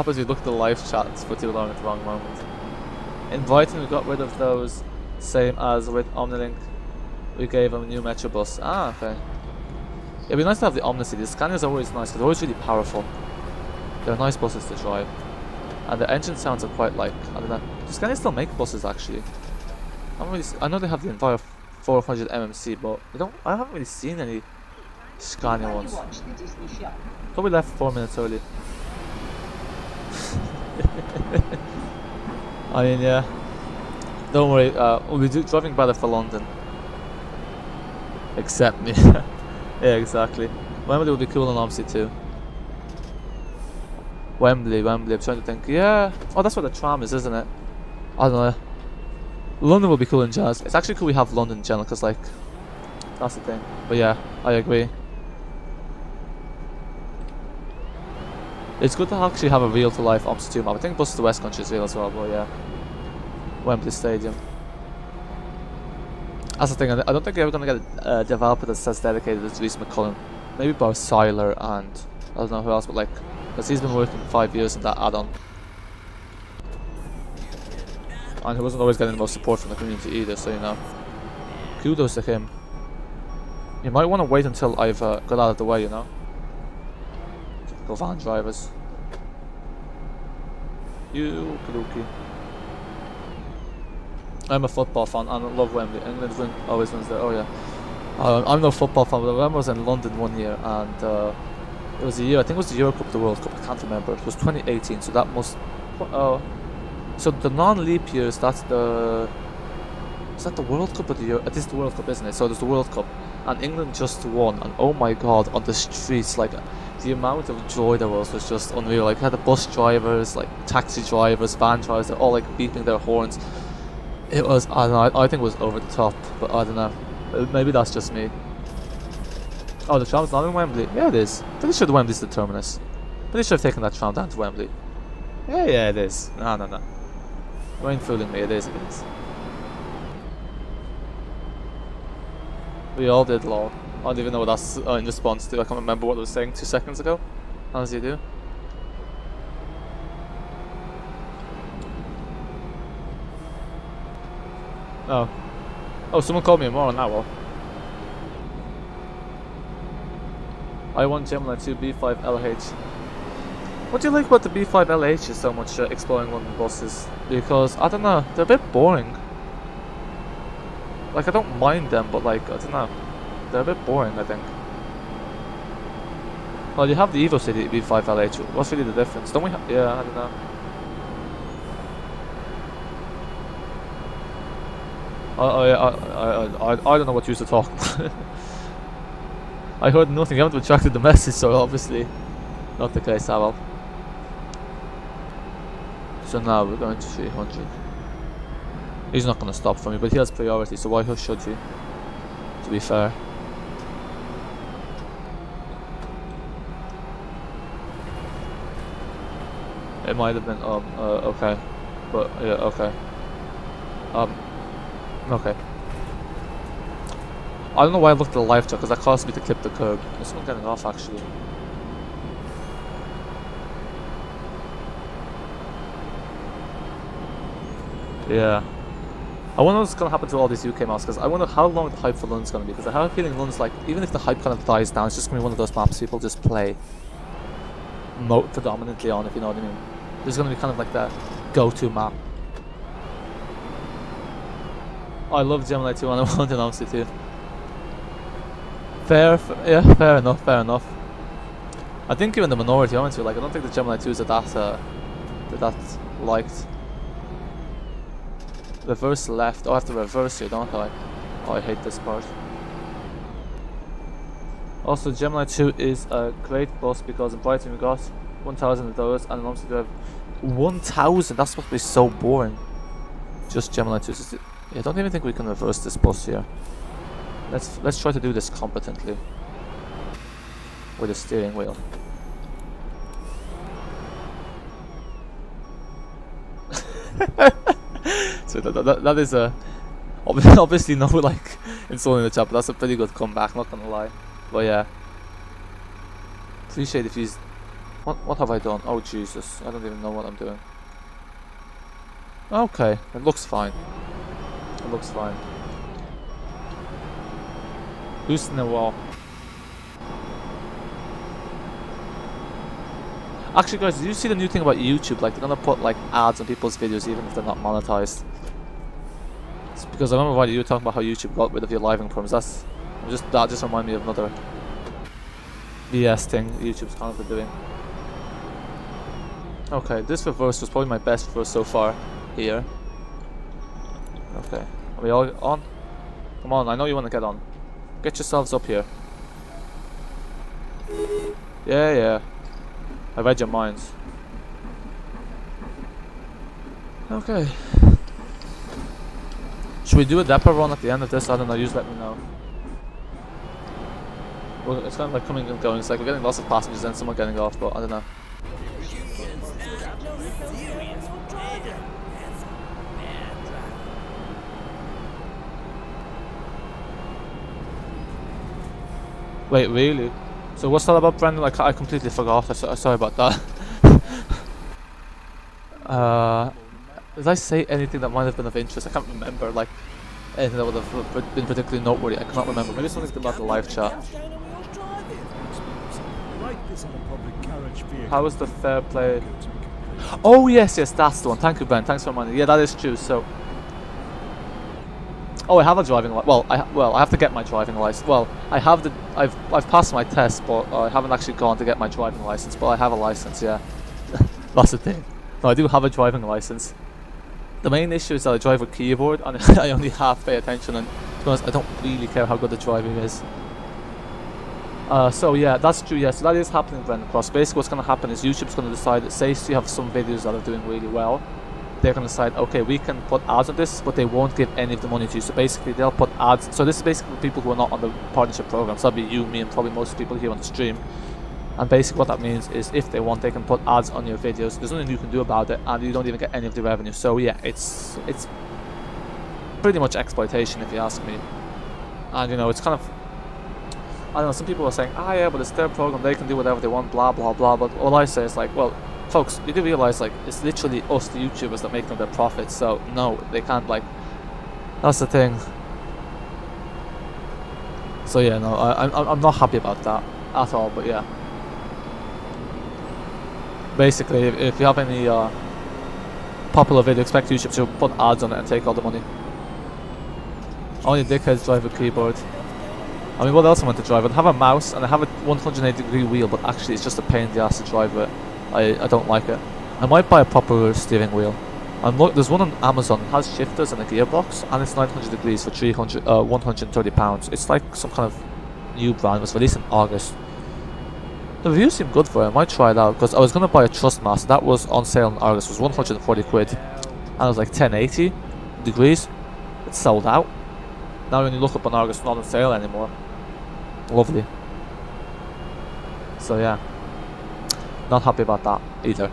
when you look at the live chats for too long at the wrong moment. In Brighton, we got rid of those, same as with Omnilink. We gave them a new Metro bus. Ah, okay. It'd be nice to have the Omni-City. The Scania's always nice because they're always really powerful. They're nice buses to drive. And the engine sounds are quite, like, I don't know. Do Scania still make buses, actually? I know they have the Enviro 400 MMC, but I haven't really seen any Scania ones. Probably left 4 minutes early. I mean, yeah. Don't worry, we'll be driving better for London. Except me. Yeah, exactly. Wembley would be cool in Omsi too. Wembley, I'm trying to think. Yeah. Oh, that's where the tram is, isn't it? I don't know. London would be cool in Jazz. It's actually cool we have London in general, because, like, that's the thing. But yeah, I agree. It's good to actually have a real-to-life Omsi 2 map. I think Bus to the West Country is real as well, but yeah. Wembley Stadium. That's the thing, I don't think you're ever going to get a developer that says dedicated to Reese McCullen. Maybe Bar Siler and I don't know who else, but like, because he's been working 5 years in that add-on. And he wasn't always getting the most support from the community either, so you know. Kudos to him. You might want to wait until I've got out of the way, you know. Typical van drivers. You Kaluki. I'm a football fan and I love Wembley. England always wins there. Oh yeah. I'm no football fan, but I remember I was in London one year and it was a year, I think it was the Euro Cup, the World Cup, I can't remember. It was 2018, so that must... so the non-leap years, that's the... Is that the World Cup or the Euro? It is the World Cup, isn't it? So there's the World Cup. And England just won, and oh my god, on the streets, like, the amount of joy there was just unreal. Like, you had the bus drivers, like, taxi drivers, van drivers, they're all, like, beeping their horns. It was, I don't know, I think it was over the top, but I don't know. Maybe that's just me. Oh, the tram's not in Wembley? Yeah, it is. Pretty sure the Wembley's the terminus. Pretty sure I've taken that tram down to Wembley. Yeah, it is. No. You ain't fooling me, it is. We all did lol. I don't even know what that's in response to. I can't remember what I was saying 2 seconds ago. How does he do? Oh, someone called me a moron now, well. I want Gemini 2 B5 LH. What do you like about the B5 LH so much exploring London buses? Because, I don't know, they're a bit boring. Like, I don't mind them, but like, I don't know. They're a bit boring, I think. Well, you have the Evo City B5 LH. What's really the difference? Don't we yeah, I don't know. I don't know what you were talking about. I heard nothing, you haven't retracted the message, so obviously not the case, well. So now we're going to 300. He's not going to stop for me, but he has priority, so why should he? To be fair. It might have been, okay. But, yeah, okay. Okay. I don't know why I looked at the live chat, because that caused me to clip the curb. There's someone getting off, actually. Yeah. I wonder what's going to happen to all these UK maps, because I wonder how long the hype for London's going to be, because I have a feeling London's like, even if the hype kind of dies down, it's just going to be one of those maps people just play predominantly on, if you know what I mean. There's going to be kind of like that go-to map. Oh, I love Gemini 2 and I want an Omsi 2. Yeah, fair enough. I think you're in the minority, aren't you? Like, I don't think the Gemini 2s are that liked. Reverse left. Oh, I have to reverse here, don't I? Oh, I hate this part. Also, Gemini 2 is a great bus because in Brighton we got 1,000 of those, and in Omsi we have 1,000. That's supposed to be so boring. Just Gemini 2s. Yeah, I don't even think we can reverse this bus here. Let's try to do this competently with a steering wheel. So that is a obviously no like insulting the chat, but that's a pretty good comeback, not gonna lie. But yeah, appreciate if he's what have I done? Oh Jesus, I don't even know what I'm doing. Okay, it looks fine. It looks fine. Who's in the wall? Actually guys, did you see the new thing about YouTube? Like, they're gonna put like ads on people's videos even if they're not monetized. It's because I remember when you were talking about how YouTube got rid of your living programs. That just reminded me of another BS thing YouTube's kind of been doing. Okay, this reverse was probably my best reverse so far here. Okay, are we all on? Come on, I know you want to get on. Get yourselves up here. Yeah. I read your minds. Okay. Should we do a depot run at the end of this? I don't know, you just let me know. Well, it's kind of like coming and going. It's like we're getting lots of passengers and someone getting off, but I don't know. serious driving. That's bad driving. Wait, really? So what's that about, Brandon? Like, I completely forgot. Sorry about that. Did I say anything that might have been of interest? I can't remember. Like, anything that would have been particularly noteworthy. I cannot remember. Maybe something about the live chat. How was the fair play? Oh yes, that's the one. Thank you, Ben. Thanks for reminding. Yeah, that is true. So, oh, I have a driving license. Well, I have to get my driving license. Well, I've passed my test, but I haven't actually gone to get my driving license. But I have a license. Yeah, that's the thing. No, I do have a driving license. The main issue is that I drive with keyboard, and I only half pay attention. And to be honest, I don't really care how good the driving is. So yeah, that's true. Yeah, so that is happening, Brendan Cross. Basically, what's going to happen is YouTube's going to decide. Say you have some videos that are doing really well. They're going to decide, okay, we can put ads on this, but they won't give any of the money to you. So basically, they'll put ads. So this is basically people who are not on the partnership program. So that'd be you, me, and probably most people here on the stream. And basically, what that means is, if they want, they can put ads on your videos. There's nothing you can do about it, and you don't even get any of the revenue. So yeah, it's pretty much exploitation, if you ask me. And you know, it's kind of, I don't know, some people are saying, yeah, but it's their program, they can do whatever they want, blah blah blah. But all I say is, like, well, folks, you do realize, like, it's literally us, the YouTubers, that make them their profits. So no, they can't, like, that's the thing. So yeah, no, I'm not happy about that at all. But yeah, basically, if you have any popular video, expect YouTube to put ads on it and take all the money. Only dickheads drive a keyboard. I mean, what else am I to drive? I have a mouse and I have a 180-degree wheel, but actually it's just a pain in the ass to drive it. I don't like it. I might buy a proper steering wheel. There's one on Amazon. It has shifters and a gearbox, and it's 900 degrees for 130 pounds. It's like some kind of new brand. It was released in August. The reviews seem good for it. I might try it out, because I was going to buy a Trustmaster. That was on sale in August. It was 140 quid. And it was like 1080 degrees. It's sold out. Now when you look up on Argos, it's not on sale anymore. Lovely. So yeah, not happy about that either.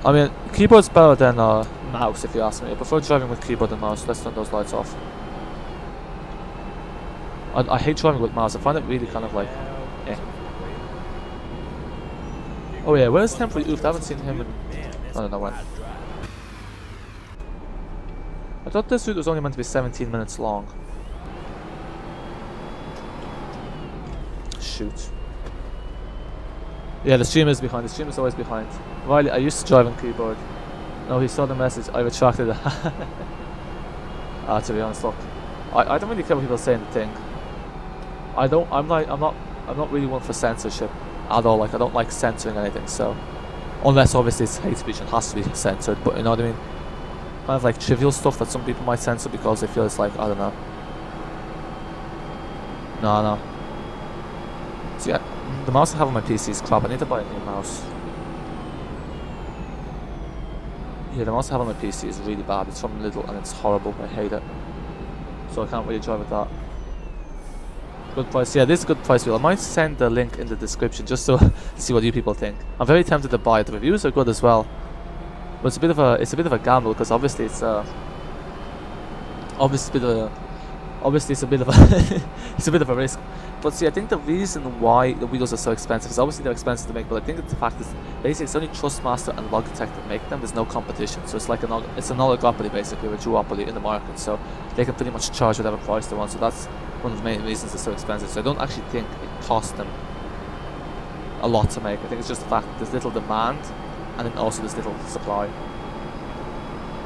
I mean, keyboard's better than mouse, if you ask me. I prefer driving with keyboard and mouse. Let's turn those lights off. I hate driving with mouse. I find it really kind of like, eh. Oh yeah, where's Temporary Oof? I haven't seen him in, I don't know when. I thought this video was only meant to be 17 minutes long. Shoot. Yeah, the stream is behind. The stream is always behind. Riley, I used to drive on keyboard. No, he saw the message. I retracted it. To be honest, look, I don't really care what people say in the thing. I'm not really one for censorship at all. Like, I don't like censoring anything. So, unless obviously it's hate speech and has to be censored. But you know what I mean? Kind of like trivial stuff that some people might censor because they feel it's like, I don't know. No. So yeah, the mouse I have on my PC is crap. I need to buy a new mouse. Yeah, the mouse I have on my PC is really bad. It's from Lidl and it's horrible. I hate it. So I can't really drive with that. Good price. Yeah, this is a good price wheel. I might send the link in the description just so to see what you people think. I'm very tempted to buy it. The reviews are good as well. But it's a bit of a gamble, because obviously it's a risk. But see, I think the reason why the wheels are so expensive is obviously they're expensive to make, but I think it's the fact is basically it's only Trustmaster and Logitech that make them. There's no competition, so it's like an oligopoly, basically, or a duopoly in the market. So they can pretty much charge whatever price they want. So that's one of the main reasons they're so expensive. So I don't actually think it costs them a lot to make. I think it's just the fact that there's little demand, and then also there's little supply.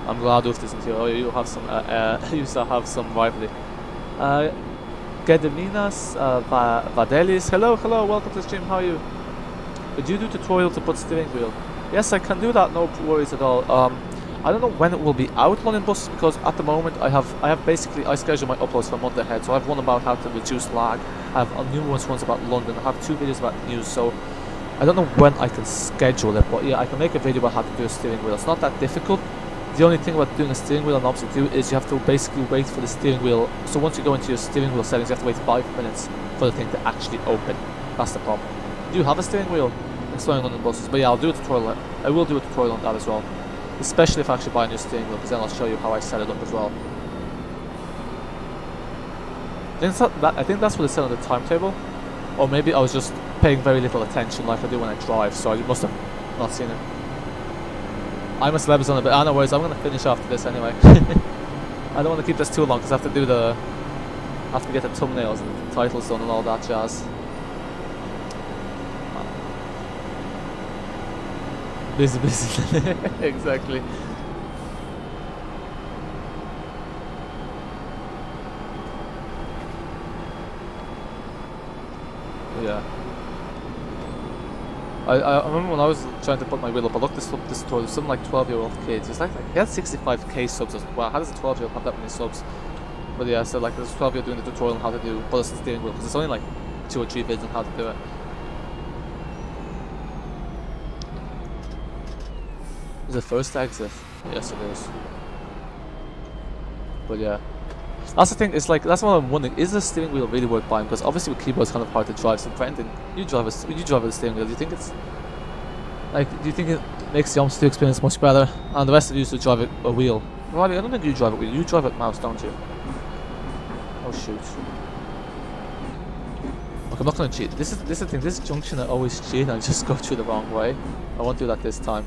I'm glad Oof isn't here. Oh, you have some. You still have some rivalry. Gediminas Vadelis. Hello, welcome to the stream. How are you? Do you do tutorial to put steering wheel? Yes, I can do that. No worries at all. I don't know when it will be out, London buses, because at the moment I schedule my uploads for a month ahead. So I have one about how to reduce lag. I have numerous ones about London. I have 2 videos about news. So I don't know when I can schedule it, but yeah, I can make a video about how to do a steering wheel. It's not that difficult. The only thing about doing a steering wheel on Omsi 2 is you have to basically wait for the steering wheel. So once you go into your steering wheel settings, you have to wait 5 minutes for the thing to actually open. That's the problem. Do you have a steering wheel? exploring London buses. But yeah, I'll do a tutorial. I will do a tutorial on that as well, especially if I actually buy a new steering wheel, because then I'll show you how I set it up as well. I think that's what it said on the timetable, or maybe I was just paying very little attention like I do when I drive, so I must have not seen it. I'm a celebs on it, but no worries, I'm going to finish after this anyway. I don't want to keep this too long because I have to do I have to get the thumbnails and the titles done and all that jazz. Busy. Exactly. Yeah. I remember when I was trying to put my wheel up, I looked this tutorial, some like 12-year-old kids. It's like he had 65k subs. Wow, how does a 12-year-old have that many subs? But yeah, so like there's a 12-year-old doing the tutorial on how to do bullets and steering wheel, because it's only like 2 or 3 vids on how to do it. Is it first exit? Yes, it is. But yeah. That's the thing, it's like, that's what I'm wondering, is the steering wheel really worth buying? Because obviously with keyboard it's kind of hard to drive, so Brendan, you drive with the steering wheel, do you think it's, like, do you think it makes the Omsi experience much better? And the rest of you should drive it a wheel. Riley, I don't think you drive it wheel, you drive it mouse, don't you? Oh shoot. Look, I'm not gonna cheat, this is the thing, this junction I always cheat and I just go through the wrong way. I won't do that this time.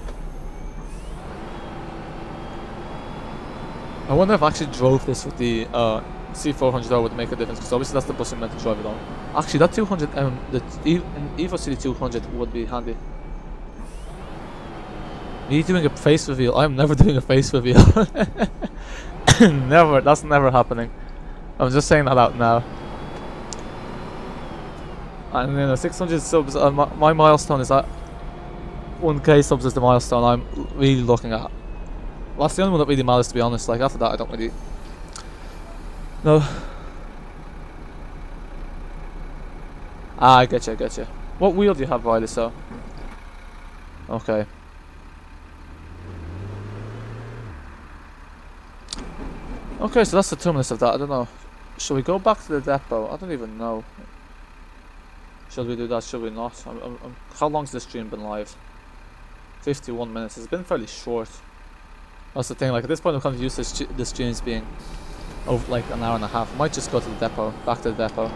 I wonder if I actually drove this with the C400R would make a difference, because obviously that's the bus I'm meant to drive it on. Actually, that 200, the Evo City 200 would be handy. Me doing a face reveal? I'm never doing a face reveal. Never, that's never happening. I'm just saying that out now. And then 600 subs, my milestone is that 1k subs is the milestone I'm really looking at. Well, that's the only one that really matters, to be honest. Like, after that I don't really... No. Ah, I get you. What wheel do you have, Riley, so? Okay. Okay, so that's the terminus of that, I don't know. Shall we go back to the depot? I don't even know. Should we do that, should we not? How long's this stream been live? 51 minutes, it's been fairly short. That's the thing, like at this point I'm kind of used to the streams being over like an hour and a half. I might just go to the depot, back to the depot.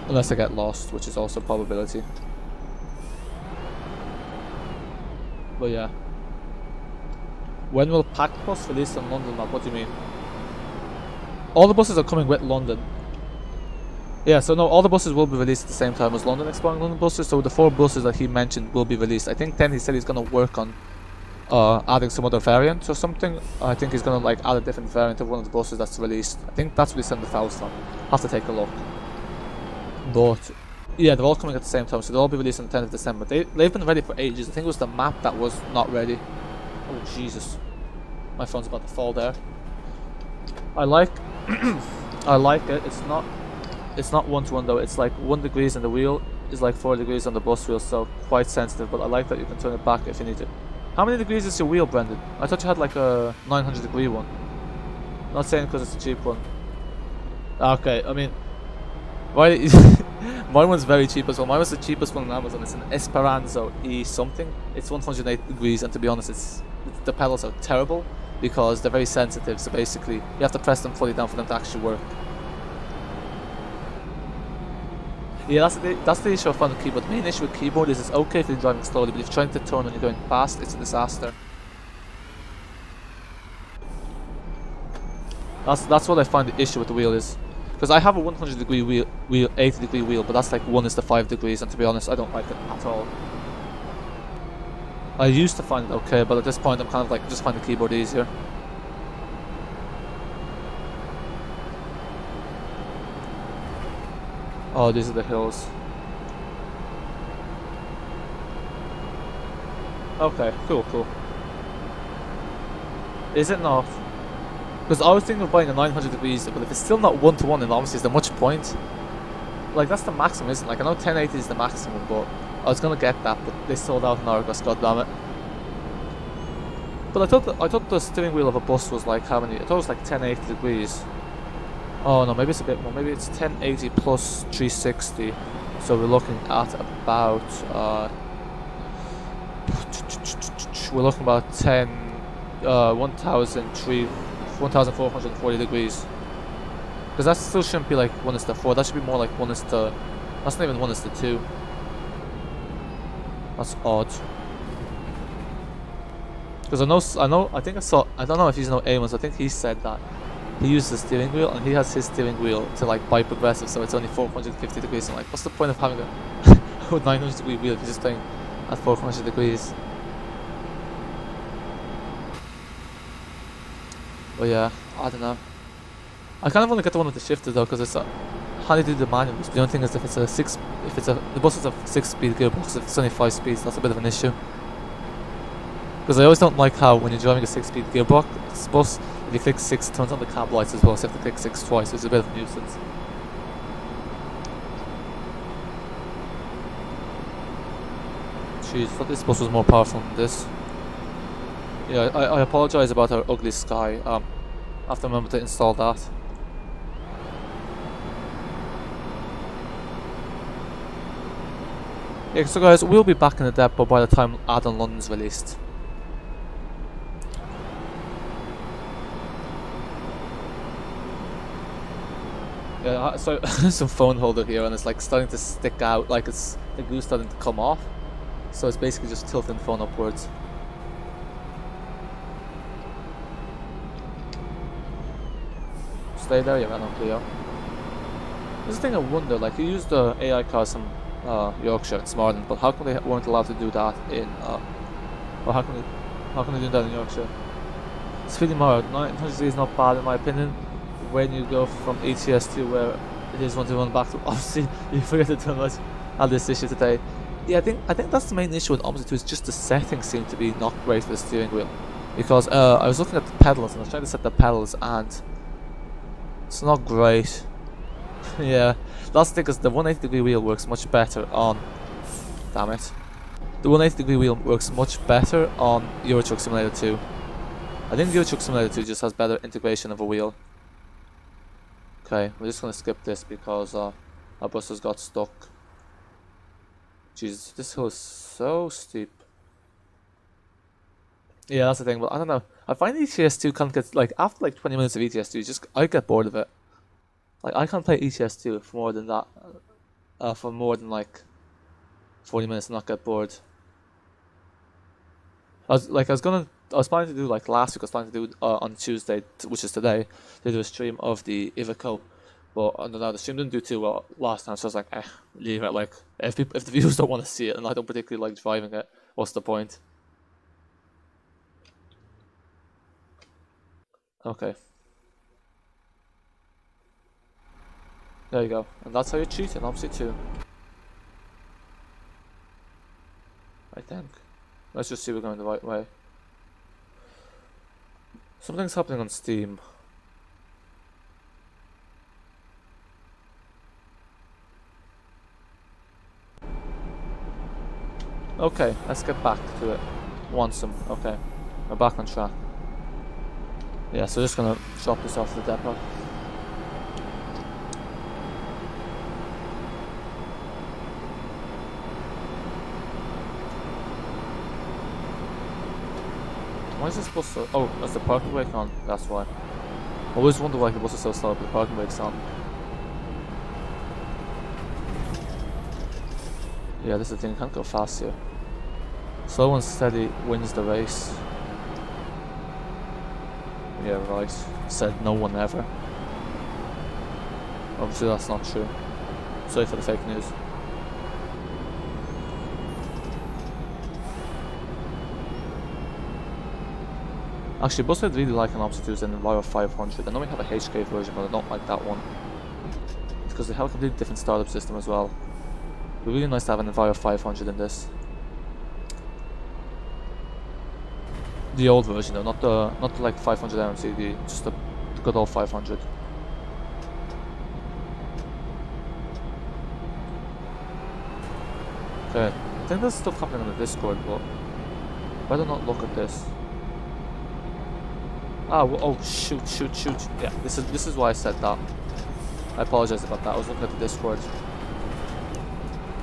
Unless I get lost, which is also a probability. But yeah. When will Pack Bus release on London map? What do you mean? All the buses are coming with London. Yeah, so no, all the buses will be released at the same time as London Exploring London buses, so the 4 buses that he mentioned will be released. I think then he said he's going to work on adding some other variant or something. I think he's gonna like add a different variant of one of the buses that's released. I think that's what he sent the files from. Have to take a look. But yeah, they're all coming at the same time, so they'll all be released on the 10th of December. They've been ready for ages. I think it was the map that was not ready. Oh Jesus, my phone's about to fall there. I like I like it. It's not 1-to-1 though. It's like 1 degree on the wheel is like 4 degrees on the bus wheel, so quite sensitive. But I like that you can turn it back if you need to. How many degrees is your wheel, Brendan? I thought you had like a 900 degree one. Not saying because it's a cheap one. Okay, I mean, why? Mine one's very cheap as well. Mine was the cheapest one on Amazon. It's an Esperanzo E something. It's 108 degrees, and to be honest, the pedals are terrible because they're very sensitive. So basically, you have to press them fully down for them to actually work. Yeah, that's the issue I found with keyboard. The main issue with keyboard is it's okay if you're driving slowly, but if you're trying to turn when you're going fast, it's a disaster. That's what I find the issue with the wheel is. Because I have a 100 degree wheel, 80 degree wheel, but that's like 1:5 degrees, and to be honest, I don't like it at all. I used to find it okay, but at this point I'm kind of like, just find the keyboard easier. Oh, these are the hills. Okay, cool. Is it not? Because I was thinking of buying a 900 degrees, but if it's still not 1-to-1, then obviously is there much point? Like, that's the maximum, isn't it? Like, I know 1080 is the maximum, but I was gonna get that, but they sold out in Argos, goddammit. But I thought the steering wheel of a bus was like how many? I thought it was like 1080 degrees. Oh no, maybe it's a bit more. Maybe it's 1080 plus 360. So we're looking at about we're looking about 1440 degrees. Because that still shouldn't be like 1:4. That should be more like 1:. That's not even 1:2. That's odd. Because I don't know if you know Amos. I think he said that he used the steering wheel and he has his steering wheel to like buy progressive, so it's only 450 degrees. I'm like, what's the point of having a 900-degree wheel if you're just playing at 400 degrees? But yeah, I don't know. I kind of want to get the one with the shifter though, because it's handy to do the manuals. But the only thing is, if the bus is a 6-speed gearbox, if it's only 5 speeds, that's a bit of an issue. Because I always don't like how when you're driving a 6-speed gearbox bus, if you click 6, it turns on the cab lights as well, so you have to click 6 twice, it's a bit of a nuisance. Jeez, I thought this bus was more powerful than this. Yeah, I apologise about our ugly sky. I have to remember to install that. Yeah, so guys, we'll be back in the depot by the time Addon London's released. Yeah, so some phone holder here, and it's like starting to stick out, like it's the glue starting to come off. So it's basically just tilting the phone upwards. Stay there, you ran on Cleo. This is the thing I wonder, like you use the AI cars from Yorkshire and Smarden, but how come they weren't allowed to do that in, or how can they do that in Yorkshire? It's feeling more, 900 is not bad in my opinion. When you go from ETS to where it is when to run back to Omsi, you forget it too much. I had this issue today. Yeah, I think that's the main issue with Omsi 2, is just the settings seem to be not great for the steering wheel. Because I was looking at the pedals and I was trying to set the pedals and it's not great. Yeah, that's the thing, because the 180-degree wheel works much better on... Damn it. The 180-degree wheel works much better on Euro Truck Simulator 2. I think Euro Truck Simulator 2 just has better integration of a wheel. Okay, we're just gonna skip this because our bus has got stuck. Jesus, this hill is so steep. Yeah, that's the thing, but I don't know. I find ETS2 can't get, like, after like 20 minutes of ETS2, I get bored of it. Like, I can't play ETS2 for more than that, for more than like 40 minutes and not get bored. I was planning to do, like last week, I was planning to do on Tuesday, which is today, to do a stream of the Iveco. But I don't know, the stream didn't do too well last time, so I was like, leave it. Like, if the viewers don't want to see it and I don't particularly like driving it, what's the point? Okay. There you go. And that's how you cheat in Omsi 2. I think. Let's just see we're going the right way. Something's happening on Steam. Okay, let's get back to it. Want some. Okay. We're back on track. Yeah, so just gonna drop this off the depot. Why is this bus so... Oh, that's the parking brake on. That's why. I always wonder why the bus is so slow, but the parking brake's on. Yeah, this is the thing. You can't go fast here. Slow and steady wins the race. Yeah, right. Said no one ever. Obviously that's not true. Sorry for the fake news. Actually, bus I'd really like an Omsi 2 is an Enviro 500. I know we have a HK version, but I don't like that one. Because they have a completely different startup system as well. It'd be really nice to have an Enviro 500 in this. The old version though, not the like 500 MCD, just the good old 500. Okay, I think there's stuff happening on the Discord, but why do not look at this? Ah, oh shoot. Yeah, this is why I said that. I apologize about that. I was looking at the Discord.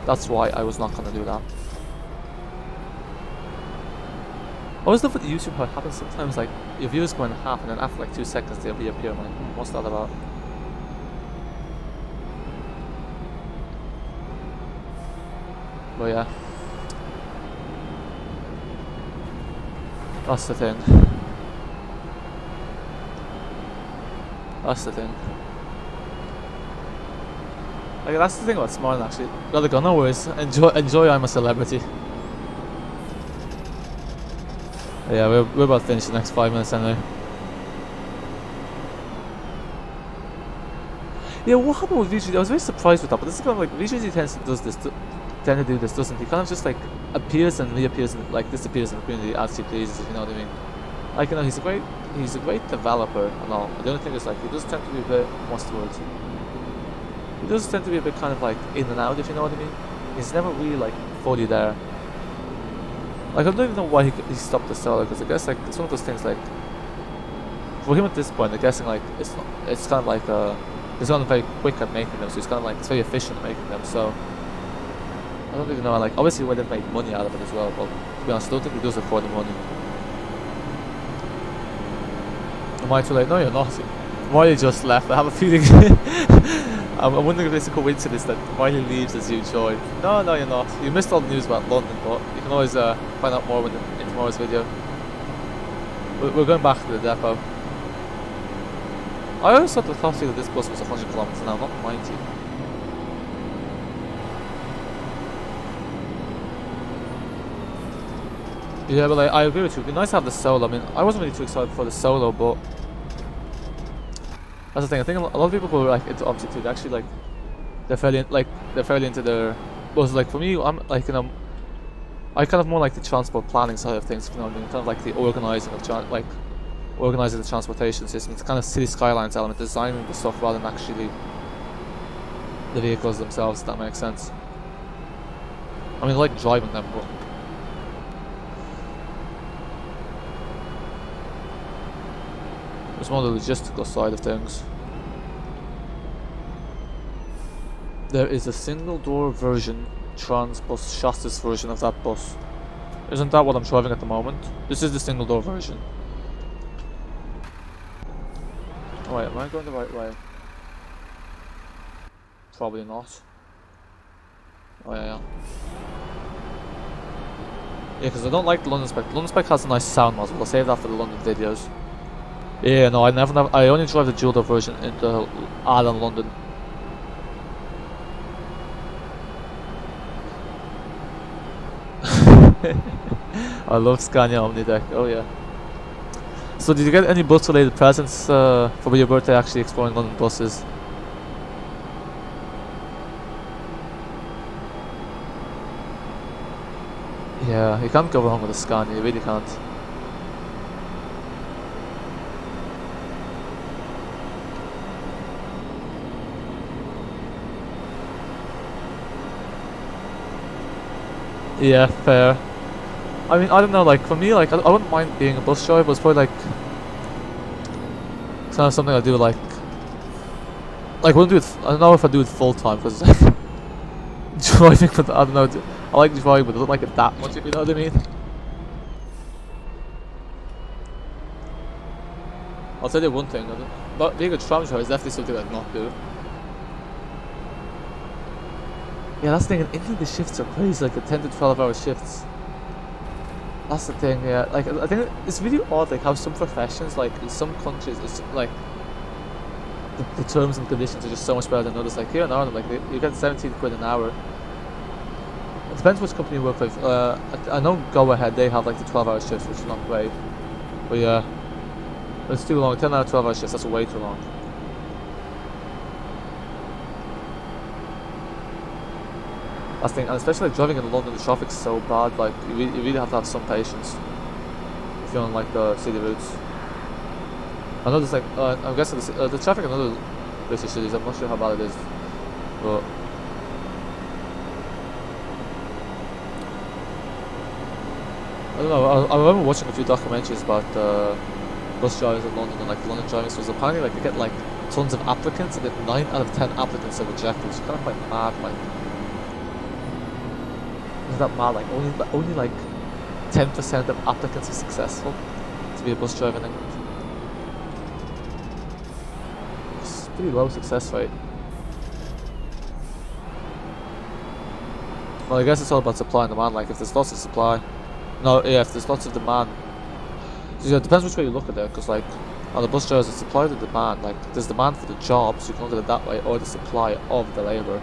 That's why I was not gonna do that. I always love with YouTube how it happens sometimes, like your viewers go in half and then after like 2 seconds they'll reappear. I'm like, what's that about? But yeah, that's the thing. That's the thing. Like, that's the thing about Smarden actually. Gotta go nowhere is enjoy I'm a celebrity. Yeah, we're about to finish the next 5 minutes anyway. Yeah, what happened with VGD? I was very surprised with that, but this is kind of like VGD tend to do this, doesn't he? Kind of just like appears and reappears and like disappears in the community as he pleases, if you know what I mean. Like, you know, he's a great developer and all. The only thing is like he does tend to be a bit, what's the word? He does tend to be a bit kind of like in and out, if you know what I mean. He's never really like fully there. Like, I don't even know why he stopped the seller, because I guess like it's one of those things like for him at this point, I'm guessing like it's kind of like he's not very quick at making them, so he's kind of like it's very efficient at making them. So I don't even know. Like, obviously, we didn't make money out of it as well, but to be honest, I don't think he does it for the money. Am I too late? No, you're not. Wiley just left. I have a feeling. I'm wondering if it's a coincidence that Wiley leaves as you join. No, you're not. You missed all the news about London, but you can always find out more in tomorrow's video. We're going back to the depot. I always thought the top speed of this bus was 100 kilometers an hour, not 90. Yeah, but like, I agree with you. It'd be nice to have the solo. I mean, I wasn't really too excited for the solo, but that's the thing. I think a lot of people who are like into Omsi too, they actually like they're fairly into their. Well, like for me, I'm like, you know, I kind of more like the transport planning side of things. You know what I mean? Kind of like the organizing the transportation system. It's kind of city skylines element, designing the stuff rather than actually the vehicles themselves. If that makes sense. I mean, I like driving them, but. It's more the logistical side of things. There is a single door version, Transbus chassis version of that bus. Isn't that what I'm driving at the moment? This is the single door version. Oh wait, am I going the right way? Probably not. Oh yeah. Yeah, because I don't like the London spec. London spec has a nice sound model. I'll save that for the London videos. Yeah, no, I only drive the dual door version into Addon London. I love Scania Omnideck, oh yeah. So did you get any bus related presents for your birthday actually exploring London buses? Yeah, you can't go wrong with a Scania, you really can't. Yeah, fair. I mean, I don't know, like, for me, like, I wouldn't mind being a bus driver, but it's probably, like, it's kind of something I do, like, I wouldn't do it, I don't know if I do it full-time, because, like, driving, but I don't know, I like driving, but I don't like it that much, if you know what I mean. I'll tell you one thing, but being a tram driver is definitely something I'd not do. Yeah, that's the thing, in England the shifts are crazy, like the 10 to 12 hour shifts. That's the thing, yeah. Like, I think it's really odd, like, how some professions, like, in some countries, it's like, the terms and conditions are just so much better than others. Like, here in Ireland, like, you get 17 quid an hour. It depends which company you work with. I know Go Ahead, they have, like, the 12 hour shifts, which is not great. But yeah, it's too long. 10 hour, 12 hour shifts, that's way too long. That's the thing, and especially like driving in London, the traffic's so bad, like you really have to have some patience if you're on like the city routes. I know there's like, I'm guessing the traffic in other British cities, I'm not sure how bad it is, but I don't know, I remember watching a few documentaries about bus drivers in London and like London driving schools. Apparently like they get like tons of applicants and then 9 out of 10 applicants are rejected, which is kind of quite mad, like. Is that mad? Like only like 10% of applicants are successful to be a bus driver in England. It's pretty low success rate. Well, I guess it's all about supply and demand. Like if there's lots of supply, if there's lots of demand. So, yeah, it depends which way you look at it. Because like on the bus drivers, it's supply to demand. Like there's demand for the job, so you can look at it that way, or the supply of the labour.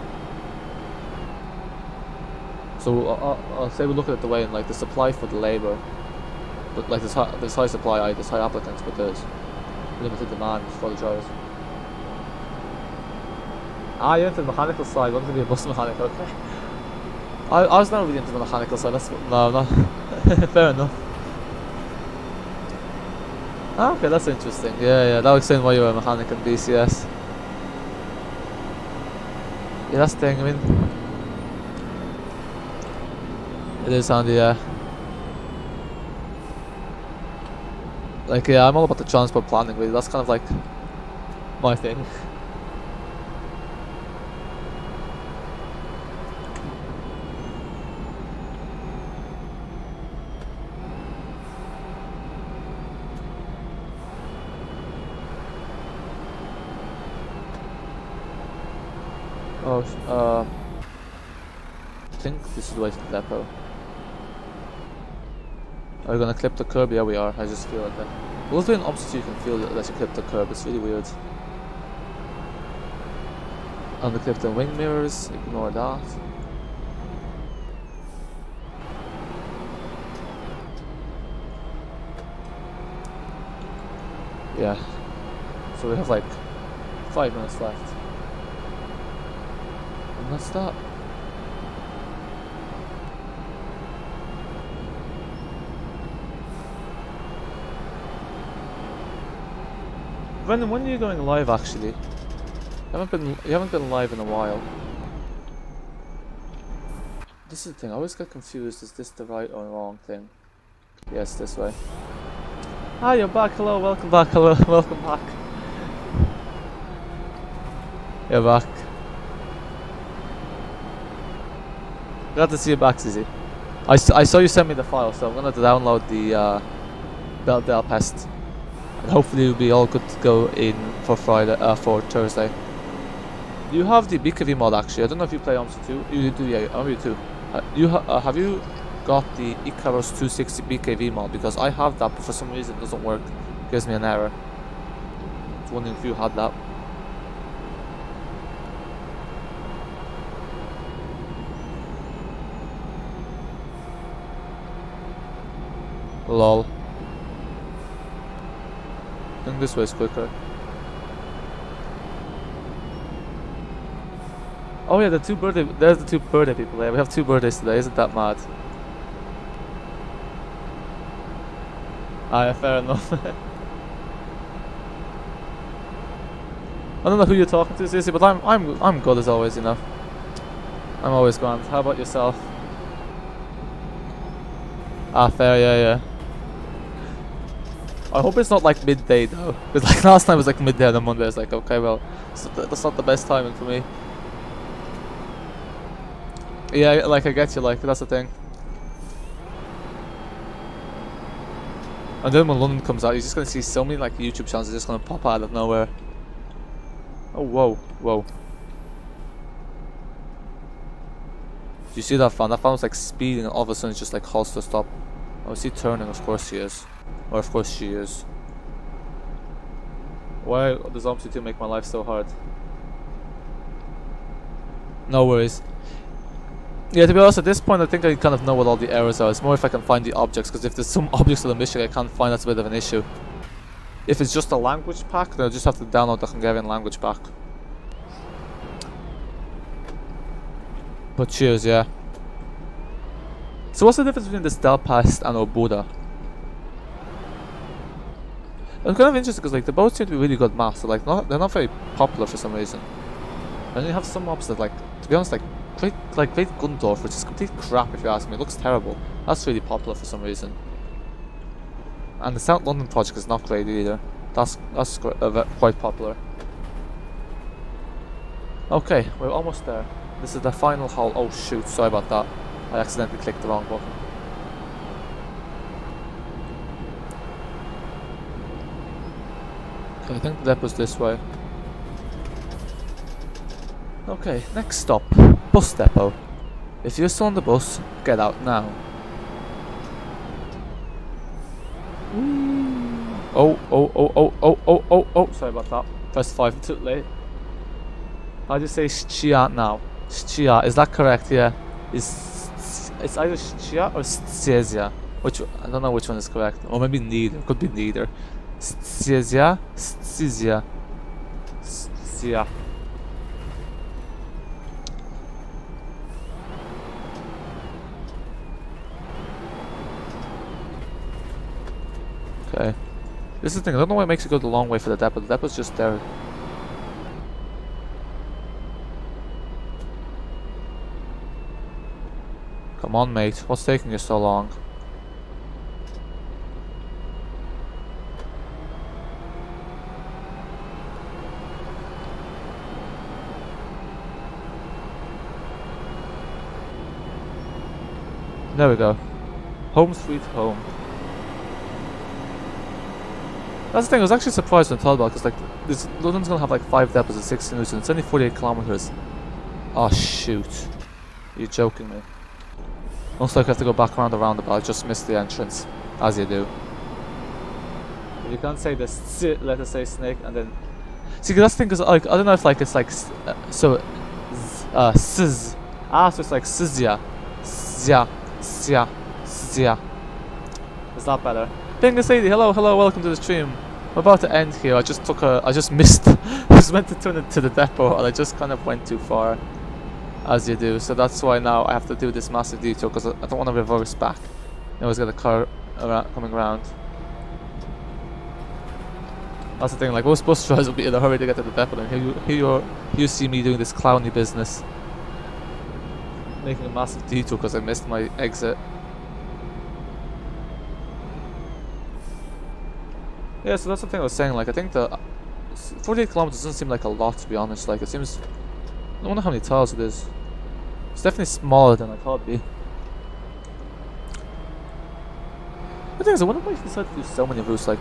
So I'll say we look at it the way in like the supply for the labour, but like there's high supply, there's high applicants, but there's limited demand for the drivers. Ah, you're into the mechanical side. You want to be a bus mechanic, okay? I was never really into the mechanical side. No, not fair enough. Ah, okay, that's interesting. Yeah, that would explain why you were a mechanic in BCS. Yeah, that's the thing. I mean, it is handy, yeah. Like, yeah, I'm all about the transport planning, really. That's kind of like my thing. Oh, I think this is the way to the depot. Are we gonna clip the curb? Yeah, we are. I just feel like that. We'll do an Omsi, you can feel that you clip the curb. It's really weird. Unclip the wing mirrors. Ignore that. Yeah. So we have like 5 minutes left. And that's that. Brendan, when are you going live actually? You haven't been live in a while. This is the thing, I always get confused, is this the right or wrong thing? Yes, this way. Ah, you're back, hello, welcome back, hello, welcome back. You're back. Glad to see you back, Zizi. I saw you send me the file, so I'm gonna download the Bell Pest. And hopefully it'll be all good to go in for for Thursday. You have the BKV mod actually. I don't know if you play Omsi too. You do, yeah. You too. Have you got the Icarus 260 BKV mod? Because I have that, but for some reason it doesn't work. It gives me an error. I was wondering if you had that. Lol. I think this way is quicker. Oh yeah, there's the two birthday people there. We have 2 birthdays today, isn't that mad? Ah, yeah, fair enough. I don't know who you're talking to, Sissy, but I'm good as always, you know. I'm always grand. How about yourself? Ah, fair, yeah. I hope it's not like midday though, because like last time it was like midday on a Monday. It's like, okay, well, that's not the best timing for me. Yeah, like I get you, like that's the thing. And then when London comes out, you're just gonna see so many like YouTube channels are just gonna pop out of nowhere. Oh, whoa. Do you see that fan? That fan was like speeding and all of a sudden it just like halts to stop. Oh, is he turning? Of course he is. Or of course she is. Why does Omsi 2 make my life so hard? No worries. Yeah, to be honest, at this point I think I kind of know what all the errors are. It's more if I can find the objects, because if there's some objects that I'm missing I can't find, that's a bit of an issue. If it's just a language pack, then I'll just have to download the Hungarian language pack. But cheers, yeah. So what's the difference between this Delpast and Obuda? I'm kind of interested because like they both seem to be really good maps, so like they're not very popular for some reason. And then you have some maps that like, to be honest, like Great Gundorf, which is complete crap if you ask me. It looks terrible. That's really popular for some reason. And the South London project is not great either. That's quite popular. Okay, we're almost there. This is the final haul. Oh shoot, sorry about that. I accidentally clicked the wrong button. Okay, I think the depot's this way. Okay, next stop, bus depot. If you're still on the bus, get out now. Oh, sorry about that. Press 5, too late. How do you say Shia now? Shia, is that correct? Yeah. It's either Shia or Stezia. I don't know which one is correct. Or maybe neither. Could be neither. Stezia? Stezia. Stezia. Okay. This is the thing, I don't know why it makes you go the long way for the depot. The depot's just there. Come on, mate. What's taking you so long? There we go. Home sweet home. That's the thing, I was actually surprised when I thought about it, because like, London's gonna have like 5 depots at 16 minutes and it's only 48 kilometers. Oh shoot. You're joking me. Looks like I have to go back around the roundabout. I just missed the entrance, as you do. You can't say the let us say snake and then. See, that's the thing, because like I don't know if like it's like sizz. So it's like sizia, zia, zia, zia. Is that better? Bingo Sadie, hello, welcome to the stream. I'm about to end here. I just missed. I was meant to turn it to the depot, and I just kind of went too far. As you do, so that's why now I have to do this massive detour because I don't want to reverse back. I always get a car coming around. That's the thing, like most bus drivers will be in a hurry to get to the depot, and here you see me doing this clowny business, making a massive detour because I missed my exit. Yeah, so that's the thing I was saying. Like I think the 48 kilometers doesn't seem like a lot, to be honest. Like it seems. I wonder how many tiles it is. It's definitely smaller than I thought it'd be. The thing is, I wonder why they decided to do so many routes. Like,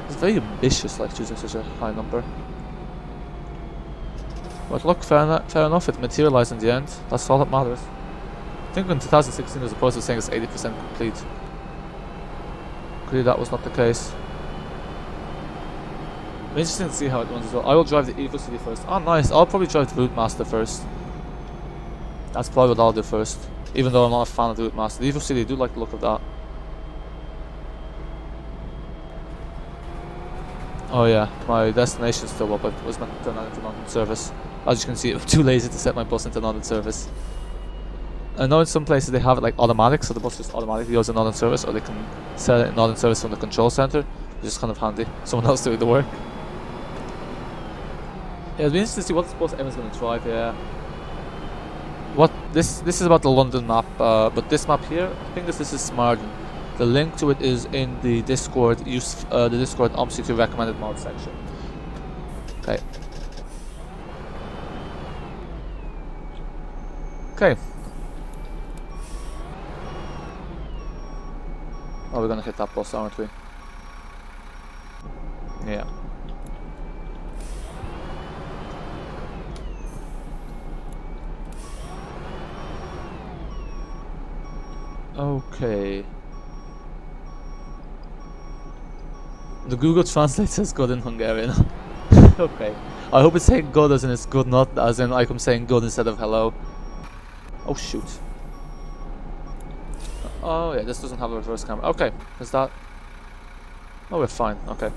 it's very ambitious, like choosing such a high number. But look, fair enough. It materialized in the end. That's all that matters. I think in 2016 it was opposed to saying it's 80% complete. Clearly that was not the case. I'm interested to see how it runs as well. I will drive the Evo City first. Oh nice, I'll probably drive the Route Master first. That's probably what I'll do first. Even though I'm not a fan of the Route Master. The Evo City, I do like the look of that. Oh yeah, my destination's still up. I was meant to turn that into London service. As you can see, I'm too lazy to set my bus into London service. I know in some places they have it like automatic, so the bus just automatically goes in Northern service, or they can set it in Northern service from the control center, which is kind of handy. Someone else doing the work. Yeah, it'll be interesting to see what bus Emma's going to drive here. What this is about the London map, but this map here, I think this is Smarden. The link to it is in the Discord. Use the Discord Omsi to recommended mod section. Okay. Okay. Oh, we're gonna hit that bus, aren't we? Yeah. Okay. The Google Translate says good in Hungarian. Okay. I hope it's saying good as in it's good, not as in like I'm saying good instead of hello. Oh shoot. Oh yeah, this doesn't have a reverse camera. Okay, is that... Oh, we're fine, okay.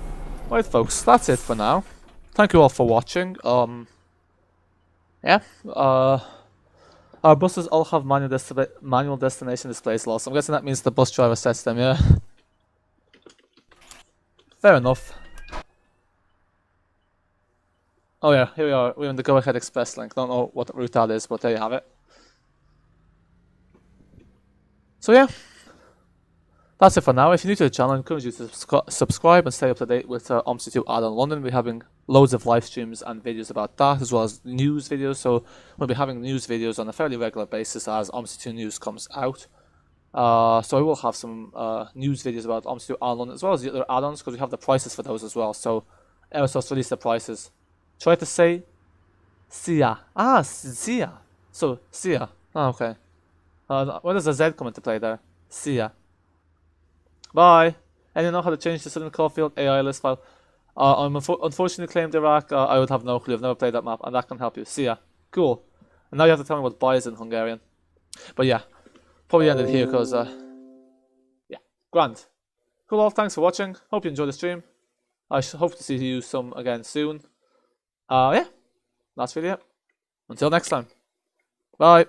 Right folks, that's it for now. Thank you all for watching. Yeah, our buses all have manual destination displays lost. I'm guessing that means the bus driver sets them, yeah? Fair enough. Oh yeah, here we are. We're in the Go Ahead Express link. Don't know what route that is, but there you have it. So yeah. That's it for now. If you're new to the channel, I encourage you to subscribe and stay up to date with Omsi 2 Addon London. We're having loads of live streams and videos about that, as well as news videos. So we'll be having news videos on a fairly regular basis as Omsi 2 news comes out. So I will have some news videos about Omsi 2 Addon London, as well as the other add-ons, because we have the prices for those as well. So Aerosoft released the prices. Try to say Sia. Ah, Sia. So Sia. Oh, okay. When does the Z come into play there? Sia. Bye. And you know how to change the Southern Caulfield AI list file? I'm unfortunately claimed Iraq. I would have no clue. I've never played that map, and that can help you. See ya. Cool. And now you have to tell me what buy is in Hungarian. But yeah, probably end it here because, yeah, grand. Cool, all. Thanks for watching. Hope you enjoyed the stream. I hope to see you some again soon. Yeah, that's really it. Until next time. Bye.